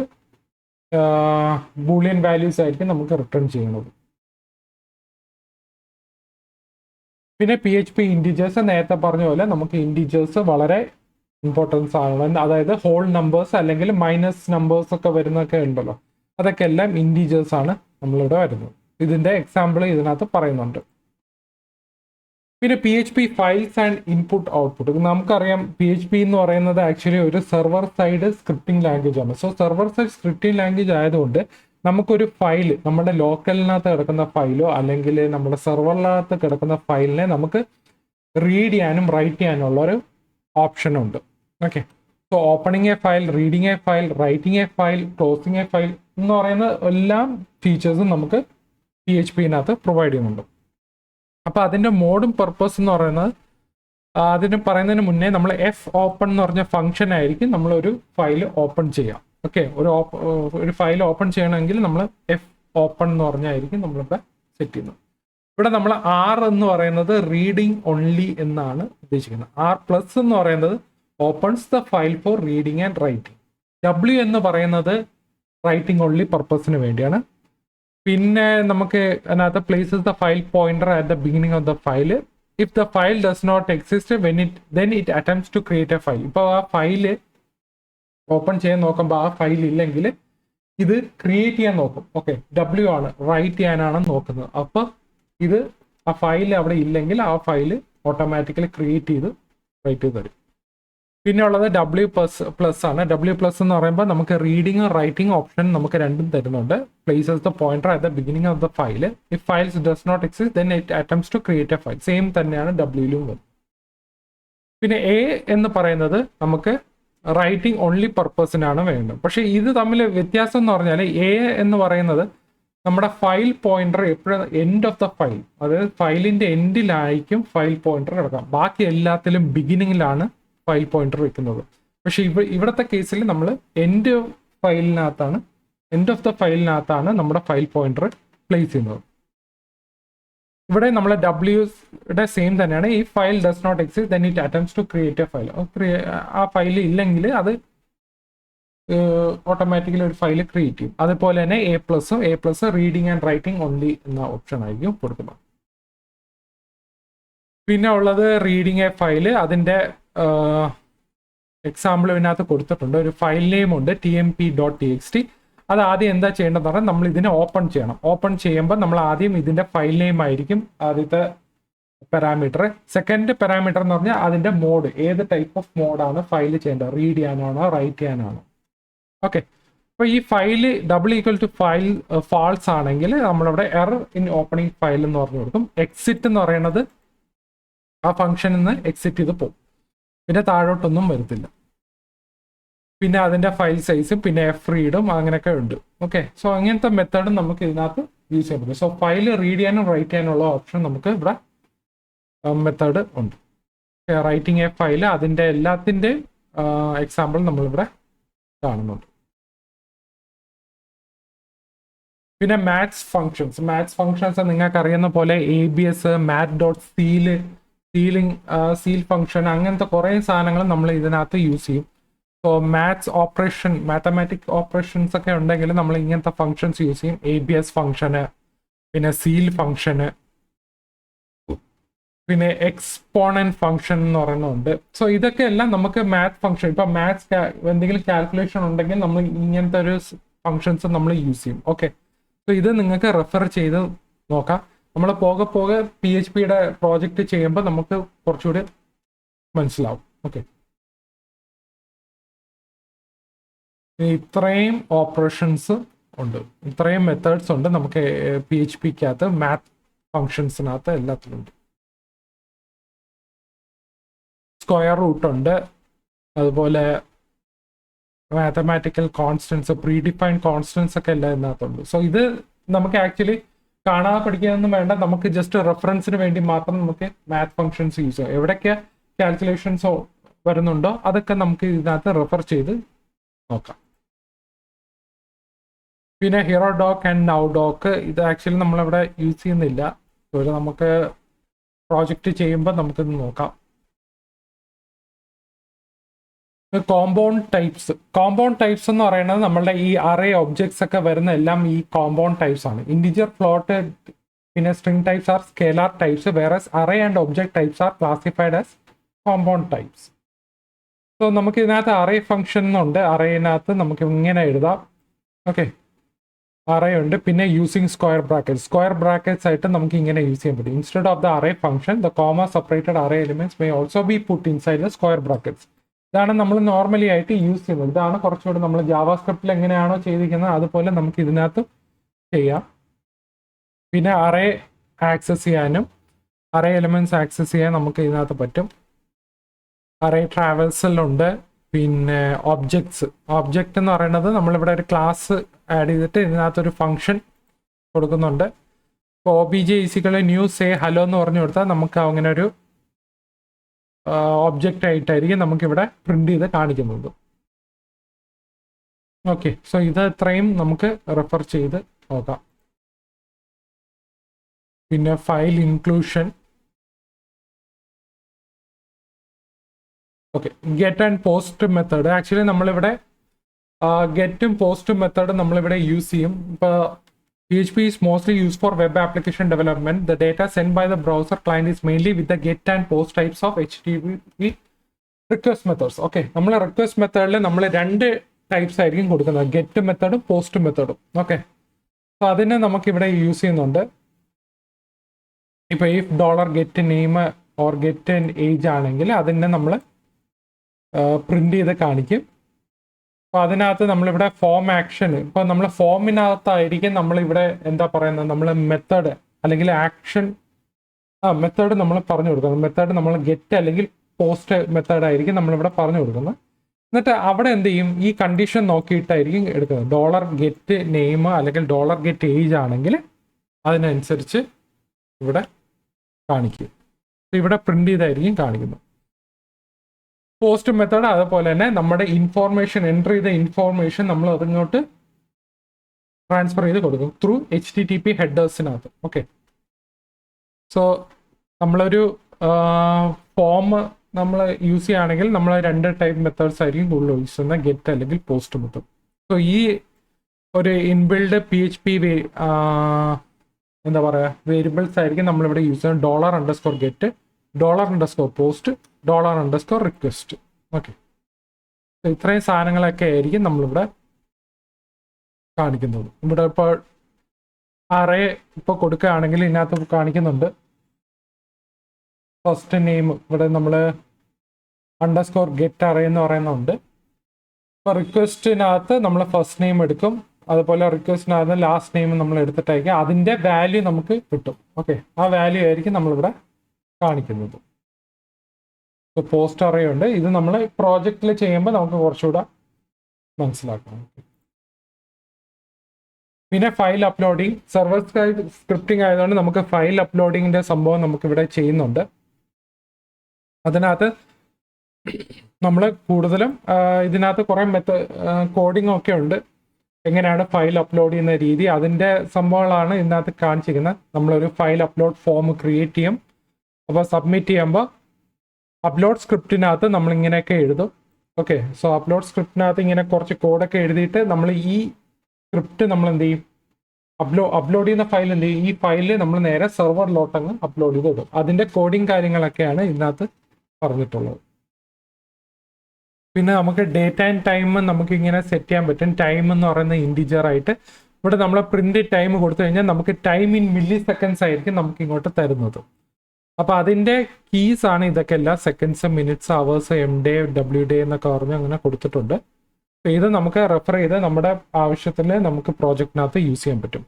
ബൂളിയൻ വാല്യൂസ് ആയിരിക്കും നമുക്ക് റിട്ടേൺ ചെയ്യുന്നത്. പിന്നെ PHP ഇൻഡിജേഴ്സ് നേരത്തെ പറഞ്ഞ പോലെ നമുക്ക് ഇൻഡിജേഴ്സ് വളരെ ഇമ്പോർട്ടൻസ് ആണ്. അതായത് ഹോൾ നമ്പേഴ്സ് അല്ലെങ്കിൽ മൈനസ് നമ്പേഴ്സ് ഒക്കെ വരുന്നൊക്കെ ഉണ്ടല്ലോ, അതൊക്കെ എല്ലാം ഇൻഡിജേഴ്സ് ആണ് നമ്മളിവിടെ വരുന്നത്. ഇതിന്റെ എക്സാമ്പിൾ ഇതിനകത്ത് പറയുന്നുണ്ട്. പിന്നെ PHP files and input output. നമുക്കറിയാം PHP എന്ന് പറയുന്നത് ആക്ച്വലി ഒരു സെർവർ സൈഡ് സ്ക്രിപ്റ്റിംഗ് ലാംഗ്വേജ് ആണ്. So server side scripting language ആയതുകൊണ്ട് നമുക്കൊരു ഫയൽ, നമ്മുടെ ലോക്കലിനകത്ത് കിടക്കുന്ന ഫയലോ അല്ലെങ്കിൽ നമ്മുടെ സെർവറിനകത്ത് കിടക്കുന്ന ഫയലിനെ നമുക്ക് റീഡ് ചെയ്യാനും റൈറ്റ് ചെയ്യാനുള്ള ഒരു ഓപ്ഷൻ ഉണ്ട്. Okay. So opening A file, reading A file, writing A file, closing A file എന്ന് പറയുന്ന എല്ലാ ഫീച്ചേഴ്സും നമുക്ക് PHPനകത്ത് പ്രൊവൈഡ് ചെയ്യുന്നുണ്ട്. അപ്പോൾ അതിൻ്റെ മോഡും പർപ്പസ് എന്ന് പറയുന്നത്, അതിന് പറയുന്നതിന് മുന്നേ നമ്മൾ എഫ് ഓപ്പൺ എന്ന് പറഞ്ഞ ഫംഗ്ഷൻ ആയിരിക്കും നമ്മളൊരു ഫയൽ ഓപ്പൺ ചെയ്യാം. ഓക്കെ. ഒരു ഫയൽ ഓപ്പൺ ചെയ്യണമെങ്കിൽ നമ്മൾ എഫ് ഓപ്പൺ എന്ന് പറഞ്ഞായിരിക്കും നമ്മളിവിടെ സെറ്റ് ചെയ്യുന്നത്. ഇവിടെ നമ്മൾ R എന്ന് പറയുന്നത് റീഡിങ് ഓൺലി എന്നാണ് ഉദ്ദേശിക്കുന്നത്. R+ എന്ന് പറയുന്നത് opens the file four reading and writing. W എന്ന് പറയുന്നത് റൈറ്റിംഗ് ഓൺലി പർപ്പസിന് വേണ്ടിയാണ്. പിന്നെ നമുക്ക് അതിനകത്ത് places the file pointer at the beginning of the file. If the file does not exist then it attempts to create a file. ഇപ്പോൾ ആ file open ചെയ്യാൻ നോക്കുമ്പോൾ ആ ഫയൽ ഇല്ലെങ്കിൽ ഇത് ക്രിയേറ്റ് ചെയ്യാൻ നോക്കും. ഓക്കെ. W ആണ് റൈറ്റ് ചെയ്യാനാണ് നോക്കുന്നത്. അപ്പോൾ ഇത് ആ ഫയൽ അവിടെ ഇല്ലെങ്കിൽ ആ ഫയൽ ഓട്ടോമാറ്റിക്കലി ക്രിയേറ്റ് ചെയ്ത് റൈറ്റ് ചെയ്ത് തരും. പിന്നെ ഉള്ളത് W+ ആണ്. W+ എന്ന് പറയുമ്പോൾ നമുക്ക് റീഡിങ് റൈറ്റിംഗ് ഓപ്ഷൻ നമുക്ക് രണ്ടും തരുന്നുണ്ട്. Places the pointer at the beginning of the file. If files does not exist then it attempts to create a file. Same തന്നെയാണ് W-ലും വരുന്നത്. പിന്നെ A എന്ന് പറയുന്നത് നമുക്ക് റൈറ്റിംഗ് ഓൺലി പർപ്പസിനാണ് വേണ്ടത്. പക്ഷെ ഇത് തമ്മിൽ വ്യത്യാസം എന്ന് പറഞ്ഞാൽ A എന്ന് പറയുന്നത് നമ്മുടെ ഫയൽ പോയിന്റർ എപ്പോഴും എൻഡ് ഓഫ് ദ ഫയൽ, അതായത് ഫയലിന്റെ എൻഡിലായിരിക്കും ഫയൽ പോയിന്റർ കിടക്കാം. ബാക്കി എല്ലാത്തിലും ബിഗിനിങ്ങിലാണ് ഫയൽ പോയിന്റർ വെക്കുന്നത്. പക്ഷെ ഇവിടുത്തെ കേസിൽ നമ്മൾ എൻഡ് ഓഫ് ദ ഫയലിനകത്താണ് നമ്മുടെ ഫയൽ പോയിന്റർ പ്ലേസ് ചെയ്യുന്നത്. ഇവിടെ നമ്മൾ Wയുടെ സെയിം തന്നെയാണ്. ഈ file does not exist then it attempts to create a file. ആ ഫയൽ ഇല്ലെങ്കിൽ അത് ഓട്ടോമാറ്റിക്കലി ഒരു ഫയൽ ക്രിയേറ്റ് ചെയ്യും. അതുപോലെ തന്നെ A+ reading and writing only എന്ന ഓപ്ഷൻ ആയിരിക്കും കൊടുക്കുന്നത്. പിന്നെ ഉള്ളത് റീഡിങ് എ ഫയൽ. അതിൻ്റെ എക്സാമ്പിൾ ഇതിനകത്ത് കൊടുത്തിട്ടുണ്ട്. ഒരു ഫയൽ നെയിം ഉണ്ട് tmp.txt. അത് ആദ്യം എന്താ ചെയ്യേണ്ടതെന്ന് പറഞ്ഞാൽ നമ്മൾ ഇതിനെ ഓപ്പൺ ചെയ്യണം. ഓപ്പൺ ചെയ്യുമ്പോൾ നമ്മൾ ആദ്യം ഇതിന്റെ ഫയൽ നെയിം ആയിരിക്കും ആദ്യത്തെ പാരാമീറ്റർ. സെക്കൻഡ് പാരാമീറ്റർ എന്ന് പറഞ്ഞാൽ അതിന്റെ മോഡ്, ഏത് ടൈപ്പ് ഓഫ് മോഡാണ് ഫയൽ ചെയ്യേണ്ടത്, റീഡ് ചെയ്യാനാണോ റൈറ്റ് ചെയ്യാനാണോ. ഓക്കെ. അപ്പോൾ ഈ ഫയൽ = ഫയൽ ഫാൾസ് ആണെങ്കിൽ നമ്മളിവിടെ എറർ ഇൻ ഓപ്പണിംഗ് ഫയൽ എന്ന് പറഞ്ഞു കൊടുക്കും. എക്സിറ്റ് എന്ന് പറയുന്നത് ആ ഫംഗ്ഷനിൽ നിന്ന് എക്സിറ്റ് ചെയ്ത് പോകും. പിന്നെ താഴോട്ടൊന്നും വരത്തില്ല. പിന്നെ അതിന്റെ ഫയൽ സൈസും പിന്നെ ഫ്രീഡും അങ്ങനെയൊക്കെ ഉണ്ട്. ഓക്കെ. സോ അങ്ങനത്തെ മെത്തേഡും നമുക്ക് ഇതിനകത്ത് യൂസ് ചെയ്യാൻ പറ്റും. സോ ഫയൽ റീഡ് ചെയ്യാനും റൈറ്റ് ചെയ്യാനുള്ള ഓപ്ഷൻ നമുക്ക് ഇവിടെ മെത്തേഡ് ഉണ്ട്. റൈറ്റിംഗ് എ ഫയൽ, അതിന്റെ എല്ലാത്തിന്റെ എക്സാമ്പിൾ നമ്മളിവിടെ കാണുന്നുണ്ട്. പിന്നെ മാത്സ് ഫങ്ഷൻസ് നിങ്ങൾക്ക് അറിയുന്ന പോലെ ABS, സീൽ ഫംഗ്ഷൻ, അങ്ങനത്തെ കുറേ സാധനങ്ങൾ നമ്മൾ ഇതിനകത്ത് യൂസ് ചെയ്യും. സോ മാത്തമാറ്റിക് ഓപ്പറേഷൻസ് ഒക്കെ ഉണ്ടെങ്കിൽ നമ്മൾ ഇങ്ങനത്തെ ഫങ്ഷൻസ് യൂസ് ചെയ്യും. ABS ഫംഗ്ഷന്, പിന്നെ സീൽ ഫംഗ്ഷന്, പിന്നെ എക്സ്പോണന്റ് ഫംഗ്ഷൻ എന്ന് പറയുന്നുണ്ട്. സോ ഇതൊക്കെ എല്ലാം നമുക്ക് മാത്ത് ഫംഗ്ഷൻ, ഇപ്പൊ മാത്സ് എന്തെങ്കിലും കാൽക്കുലേഷൻ ഉണ്ടെങ്കിൽ നമ്മൾ ഇങ്ങനത്തെ ഒരു ഫംഗ്ഷൻസ് നമ്മൾ യൂസ് ചെയ്യും. ഓക്കെ. സോ ഇത് നിങ്ങൾക്ക് റെഫർ ചെയ്ത് നോക്കാം. നമ്മൾ പോകെ PHPയുടെ പ്രോജക്റ്റ് ചെയ്യുമ്പോൾ നമുക്ക് കുറച്ചുകൂടി മനസ്സിലാവും. ഓക്കെ. ഇത്രയും ഓപ്പറേഷൻസ് ഉണ്ട്, ഇത്രയും മെത്തേഡ്സ് ഉണ്ട് നമുക്ക് PHPക്കകത്ത്, മാത്ത് ഫങ്ഷൻസിനകത്ത് എല്ലാത്തിലും ഉണ്ട്. സ്ക്വയർ റൂട്ട് ഉണ്ട്, അതുപോലെ mathematical constants, pre defined constants ഒക്കെ എല്ലാം ഇതിനകത്തുണ്ട്. സോ ഇത് നമുക്ക് ആക്ച്വലി കാണാതെ പഠിക്കാനൊന്നും വേണ്ട, നമുക്ക് ജസ്റ്റ് റെഫറൻസിന് വേണ്ടി മാത്രം നമുക്ക് മാത്ത് ഫംഗ്ഷൻസ് യൂസ് ചെയ്യാം. എവിടെയൊക്കെ കാൽക്കുലേഷൻസോ വരുന്നുണ്ടോ അതൊക്കെ നമുക്ക് ഇതിനകത്ത് റെഫർ ചെയ്ത് നോക്കാം. പിന്നെ hero dock and now dock ഇത് ആക്ച്വലി നമ്മളിവിടെ യൂസ് ചെയ്യുന്നില്ല. ഒരു നമുക്ക് പ്രോജക്റ്റ് ചെയ്യുമ്പോൾ നമുക്കിത് നോക്കാം. കോമ്പൗണ്ട് ടൈപ്സ് എന്ന് പറയുന്നത് നമ്മളുടെ ഈ അറേ ഒബ്ജക്ട്സ് ഒക്കെ വരുന്ന എല്ലാം ഈ കോമ്പൗണ്ട് ടൈപ്സ് ആണ്. ഇൻഡിജർ, ഫ്ലോട്ട്, പിന്നെ string types are scalar types, വേറെ array and object types are classified as compound types. So നമുക്ക് ഇതിനകത്ത് അറേ ഫംഗ്ഷൻ എന്നുണ്ട്. അറേനകത്ത് നമുക്ക് ഇങ്ങനെ എഴുതാം. ഓക്കെ, അറേ ഉണ്ട്. പിന്നെ യൂസിങ് സ്ക്വയർ ബ്രാക്കറ്റ്സ് ആയിട്ട് നമുക്ക് ഇങ്ങനെ യൂസ് ചെയ്യാൻ പറ്റും. Instead of the array function the comma separated array elements may also be puttu inside the square brackets. ഇതാണ് നമ്മൾ നോർമലി ആയിട്ട് യൂസ് ചെയ്യുന്നത്. ഇതാണ് കുറച്ചുകൂടി നമ്മൾ ജാവാസ്ക്രിപ്റ്റിൽ എങ്ങനെയാണോ ചെയ്തിരിക്കുന്നത് അതുപോലെ നമുക്ക് ഇതിനകത്ത് ചെയ്യാം. പിന്നെ അറേ ആക്സസ് ചെയ്യാനും അറേ എലിമെന്റ്സ് ആക്സസ് ചെയ്യാൻ നമുക്ക് ഇതിനകത്ത് പറ്റും. അറേ ട്രാവൽസലുണ്ട്. പിന്നെ ഒബ്ജക്റ്റ് എന്ന് പറയുന്നത് നമ്മളിവിടെ ഒരു ക്ലാസ് ആഡ് ചെയ്തിട്ട് ഇതിനകത്തൊരു ഫംഗ്ഷൻ കൊടുക്കുന്നുണ്ട്. ഇപ്പോൾ OBJ ന്യൂ സേ ഹലോ എന്ന് പറഞ്ഞു കൊടുത്താൽ നമുക്ക് അങ്ങനെ ഒരു ഒബ്ജക്റ്റ് ആയിട്ടായിരിക്കും നമുക്കിവിടെ പ്രിന്റ് ചെയ്ത് കാണിക്കുന്നത്. ഓക്കെ, സോ ഇത് ഇത്രയും നമുക്ക് റെഫർ ചെയ്ത് നോക്കാം. പിന്നെ file inclusion. Okay, get and post method. Actually നമ്മളിവിടെ ഗെറ്റും പോസ്റ്റും മെത്തേഡ് നമ്മളിവിടെ യൂസ് ചെയ്യും. ഇപ്പോൾ PHP is mostly used for web application development. The data sent by the browser client is mainly with the get and post types of HTTP request methods. Okay, നമ്മൾ request മെത്തേഡിൽ നമ്മൾ രണ്ട് types ആയിരിക്കും കൊടുക്കുന്നത്, get മെത്തേഡും post മെത്തേഡും. Okay, so അതിനെ നമുക്കിവിടെ use ചെയ്യുന്നുണ്ട്. ഇപ്പോൾ if $get name or get age ആണെങ്കിൽ അതിനെ നമ്മൾ പ്രിന്റ് ചെയ്ത് കാണിക്കും. അപ്പോൾ അതിനകത്ത് നമ്മളിവിടെ ഫോം ആക്ഷൻ, ഇപ്പോൾ നമ്മൾ ഫോമിനകത്തായിരിക്കും നമ്മളിവിടെ എന്താ പറയുന്നത്, നമ്മൾ മെത്തേഡ് അല്ലെങ്കിൽ ആക്ഷൻ മെത്തേഡ് നമ്മൾ പറഞ്ഞു കൊടുക്കുന്നത്. മെത്തേഡ് നമ്മൾ ഗെറ്റ് അല്ലെങ്കിൽ പോസ്റ്റ് മെത്തേഡ് ആയിരിക്കും നമ്മളിവിടെ പറഞ്ഞു കൊടുക്കുന്നത്. എന്നിട്ട് അവിടെ എന്ത് ചെയ്യും, ഈ കണ്ടീഷൻ നോക്കിയിട്ടായിരിക്കും എടുക്കുന്നത്. $get name അല്ലെങ്കിൽ $get age ആണെങ്കിൽ അതിനനുസരിച്ച് ഇവിടെ കാണിക്കും. ഇവിടെ പ്രിന്റ് ചെയ്തായിരിക്കും കാണിക്കുന്നത്. പോസ്റ്റ് മെത്തേഡ് അതുപോലെ തന്നെ നമ്മുടെ ഇൻഫോർമേഷൻ എൻ്റർ ചെയ്ത ഇൻഫോർമേഷൻ നമ്മൾ അതിങ്ങോട്ട് ട്രാൻസ്ഫർ ചെയ്ത് കൊടുക്കും ത്രൂ HTTP ഹെഡേഴ്സിനകത്ത്. ഓക്കെ, സോ നമ്മളൊരു ഫോം നമ്മൾ യൂസ് ചെയ്യുകയാണെങ്കിൽ നമ്മൾ രണ്ട് ടൈപ്പ് മെത്തേഡ്സ് ആയിരിക്കും കൂടുതൽ യൂസ് ചെയ്യുന്നത്, ഗെറ്റ് അല്ലെങ്കിൽ പോസ്റ്റ് മെത്തേഡ്. സോ ഈ ഒരു ഇൻബിൽഡ് PHP എന്താ പറയുക വേരിയബിൾസ് ആയിരിക്കും നമ്മളിവിടെ യൂസ് ചെയ്യുന്നത്. $_get, $_post, $_request. ഓക്കെ, ഇത്രയും സാധനങ്ങളൊക്കെ ആയിരിക്കും നമ്മളിവിടെ കാണിക്കുന്നത്. ഇവിടെ ഇപ്പോൾ അറേ ഇപ്പോൾ കൊടുക്കുകയാണെങ്കിൽ ഇതിനകത്ത് കാണിക്കുന്നുണ്ട് ഫസ്റ്റ് നെയിം. ഇവിടെ നമ്മൾ $_get array എന്ന് പറയുന്നുണ്ട്. ഇപ്പോൾ റിക്വസ്റ്റിനകത്ത് നമ്മൾ ഫസ്റ്റ് നെയിം എടുക്കും, അതുപോലെ റിക്വസ്റ്റിനകത്ത് ലാസ്റ്റ് നെയിം നമ്മൾ എടുത്തിട്ടായിരിക്കും അതിൻ്റെ വാല്യൂ നമുക്ക് കിട്ടും. ഓക്കെ, ആ വാല്യൂ ആയിരിക്കും നമ്മളിവിടെ കാണിക്കുന്നത്. പോസ്റ്റ് അറേ ഉണ്ട്. ഇത് നമ്മൾ പ്രോജക്റ്റിൽ ചെയ്യുമ്പോൾ നമുക്ക് കുറച്ചുകൂടെ മനസ്സിലാക്കണം. പിന്നെ file uploading, server side scripting ആയതുകൊണ്ട് നമുക്ക് ഫയൽ അപ്ലോഡിങ്ങിൻ്റെ സംഭവം നമുക്കിവിടെ ചെയ്യുന്നുണ്ട്. അതിനകത്ത് നമ്മൾ കൂടുതലും ഇതിനകത്ത് കുറേ കോഡിംഗ് ഒക്കെ ഉണ്ട്. എങ്ങനെയാണ് ഫയൽ അപ്ലോഡ് ചെയ്യുന്ന രീതി, അതിൻ്റെ സംഭവങ്ങളാണ് ഇതിനകത്ത് കാണിച്ചിരിക്കുന്നത്. നമ്മളൊരു ഫയൽ അപ്ലോഡ് ഫോം ക്രിയേറ്റ് ചെയ്യും. അപ്പോൾ സബ്മിറ്റ് ചെയ്യുമ്പോൾ അപ്ലോഡ് സ്ക്രിപ്റ്റിനകത്ത് നമ്മളിങ്ങനെയൊക്കെ എഴുതും. ഓക്കെ, സോ അപ്ലോഡ് സ്ക്രിപ്റ്റിനകത്ത് ഇങ്ങനെ കുറച്ച് കോഡൊക്കെ എഴുതിയിട്ട് നമ്മൾ ഈ സ്ക്രിപ്റ്റ് നമ്മൾ എന്ത് ചെയ്യും, അപ്ലോഡ് ചെയ്യുന്ന ഫയൽ എന്ത് ചെയ്യും, ഈ ഫയലിൽ നമ്മൾ നേരെ സെർവറിലോട്ടങ്ങ് അപ്ലോഡ് ചെയ്ത് ഇടും. അതിൻ്റെ കോഡിങ് കാര്യങ്ങളൊക്കെയാണ് ഇതിനകത്ത് പറഞ്ഞിട്ടുള്ളത്. പിന്നെ നമുക്ക് ഡേറ്റ് ആൻഡ് ടൈം നമുക്ക് ഇങ്ങനെ സെറ്റ് ചെയ്യാൻ പറ്റും. ടൈം എന്ന് പറയുന്ന ഇൻഡിജർ ആയിട്ട് ഇവിടെ നമ്മൾ പ്രിന്റ് ടൈം കൊടുത്തു കഴിഞ്ഞാൽ നമുക്ക് ടൈം ഇൻ മില്ലി സെക്കൻഡ്സ് ആയിരിക്കും നമുക്ക് ഇങ്ങോട്ട് തരുന്നത്. അപ്പോൾ അതിൻ്റെ കീസ് ആണ് ഇതൊക്കെ എല്ലാം. Seconds, minutes, hours, MD, WD എന്നൊക്കെ പറഞ്ഞ് അങ്ങനെ കൊടുത്തിട്ടുണ്ട്. അപ്പോൾ ഇത് നമുക്ക് റെഫർ ചെയ്ത് നമ്മുടെ ആവശ്യത്തിന് നമുക്ക് പ്രോജക്റ്റിനകത്ത് യൂസ് ചെയ്യാൻ പറ്റും.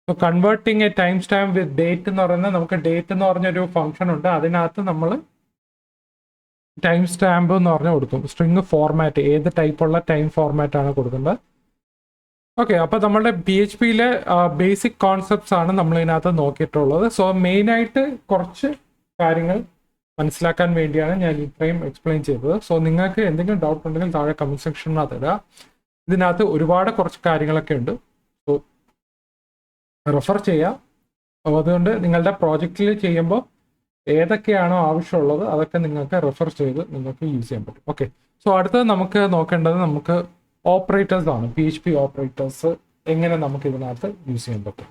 So converting A time stamp with date എന്ന് പറയുന്നത് നമുക്ക് ഡേറ്റ് എന്ന് പറഞ്ഞൊരു ഫംഗ്ഷൻ ഉണ്ട്. അതിനകത്ത് നമ്മൾ ടൈം സ്റ്റാമ്പ് എന്ന് പറഞ്ഞ് കൊടുക്കും. സ്ട്രിങ് ഫോർമാറ്റ്, ഏത് ടൈപ്പുള്ള ടൈം ഫോർമാറ്റ് ആണ് കൊടുക്കേണ്ടത്. ഓക്കെ, അപ്പോൾ നമ്മളുടെ പി എച്ച് പിയിലെ ബേസിക് കോൺസെപ്റ്റ്സ് ആണ് നമ്മൾ ഇതിനകത്ത് നോക്കിയിട്ടുള്ളത്. സോ മെയിനായിട്ട് കുറച്ച് കാര്യങ്ങൾ മനസ്സിലാക്കാൻ വേണ്ടിയാണ് ഞാൻ ഇത്രയും എക്സ്പ്ലെയിൻ ചെയ്തത്. സോ നിങ്ങൾക്ക് എന്തെങ്കിലും ഡൗട്ട് ഉണ്ടെങ്കിൽ താഴെ കമന്റ് സെക്ഷനിനകത്ത് ഇടുക. ഇതിനകത്ത് ഒരുപാട് കുറച്ച് കാര്യങ്ങളൊക്കെ ഉണ്ട്. സോ റെഫർ ചെയ്യുക. അപ്പോൾ അതുകൊണ്ട് നിങ്ങളുടെ പ്രോജക്റ്റിൽ ചെയ്യുമ്പോൾ ഏതൊക്കെയാണോ ആവശ്യമുള്ളത് അതൊക്കെ നിങ്ങൾക്ക് റെഫർ ചെയ്ത് നിങ്ങൾക്ക് യൂസ് ചെയ്യാൻ പറ്റും. ഓക്കെ, സോ അടുത്തത് നമുക്ക് നോക്കേണ്ടത് നമുക്ക് ഓപ്പറേറ്റേഴ്സ് ആണ്. പി എച്ച് പി ഓപ്പറേറ്റേഴ്സ് എങ്ങനെ നമുക്ക് ഇതിനകത്ത് യൂസ് ചെയ്യാൻ പറ്റും.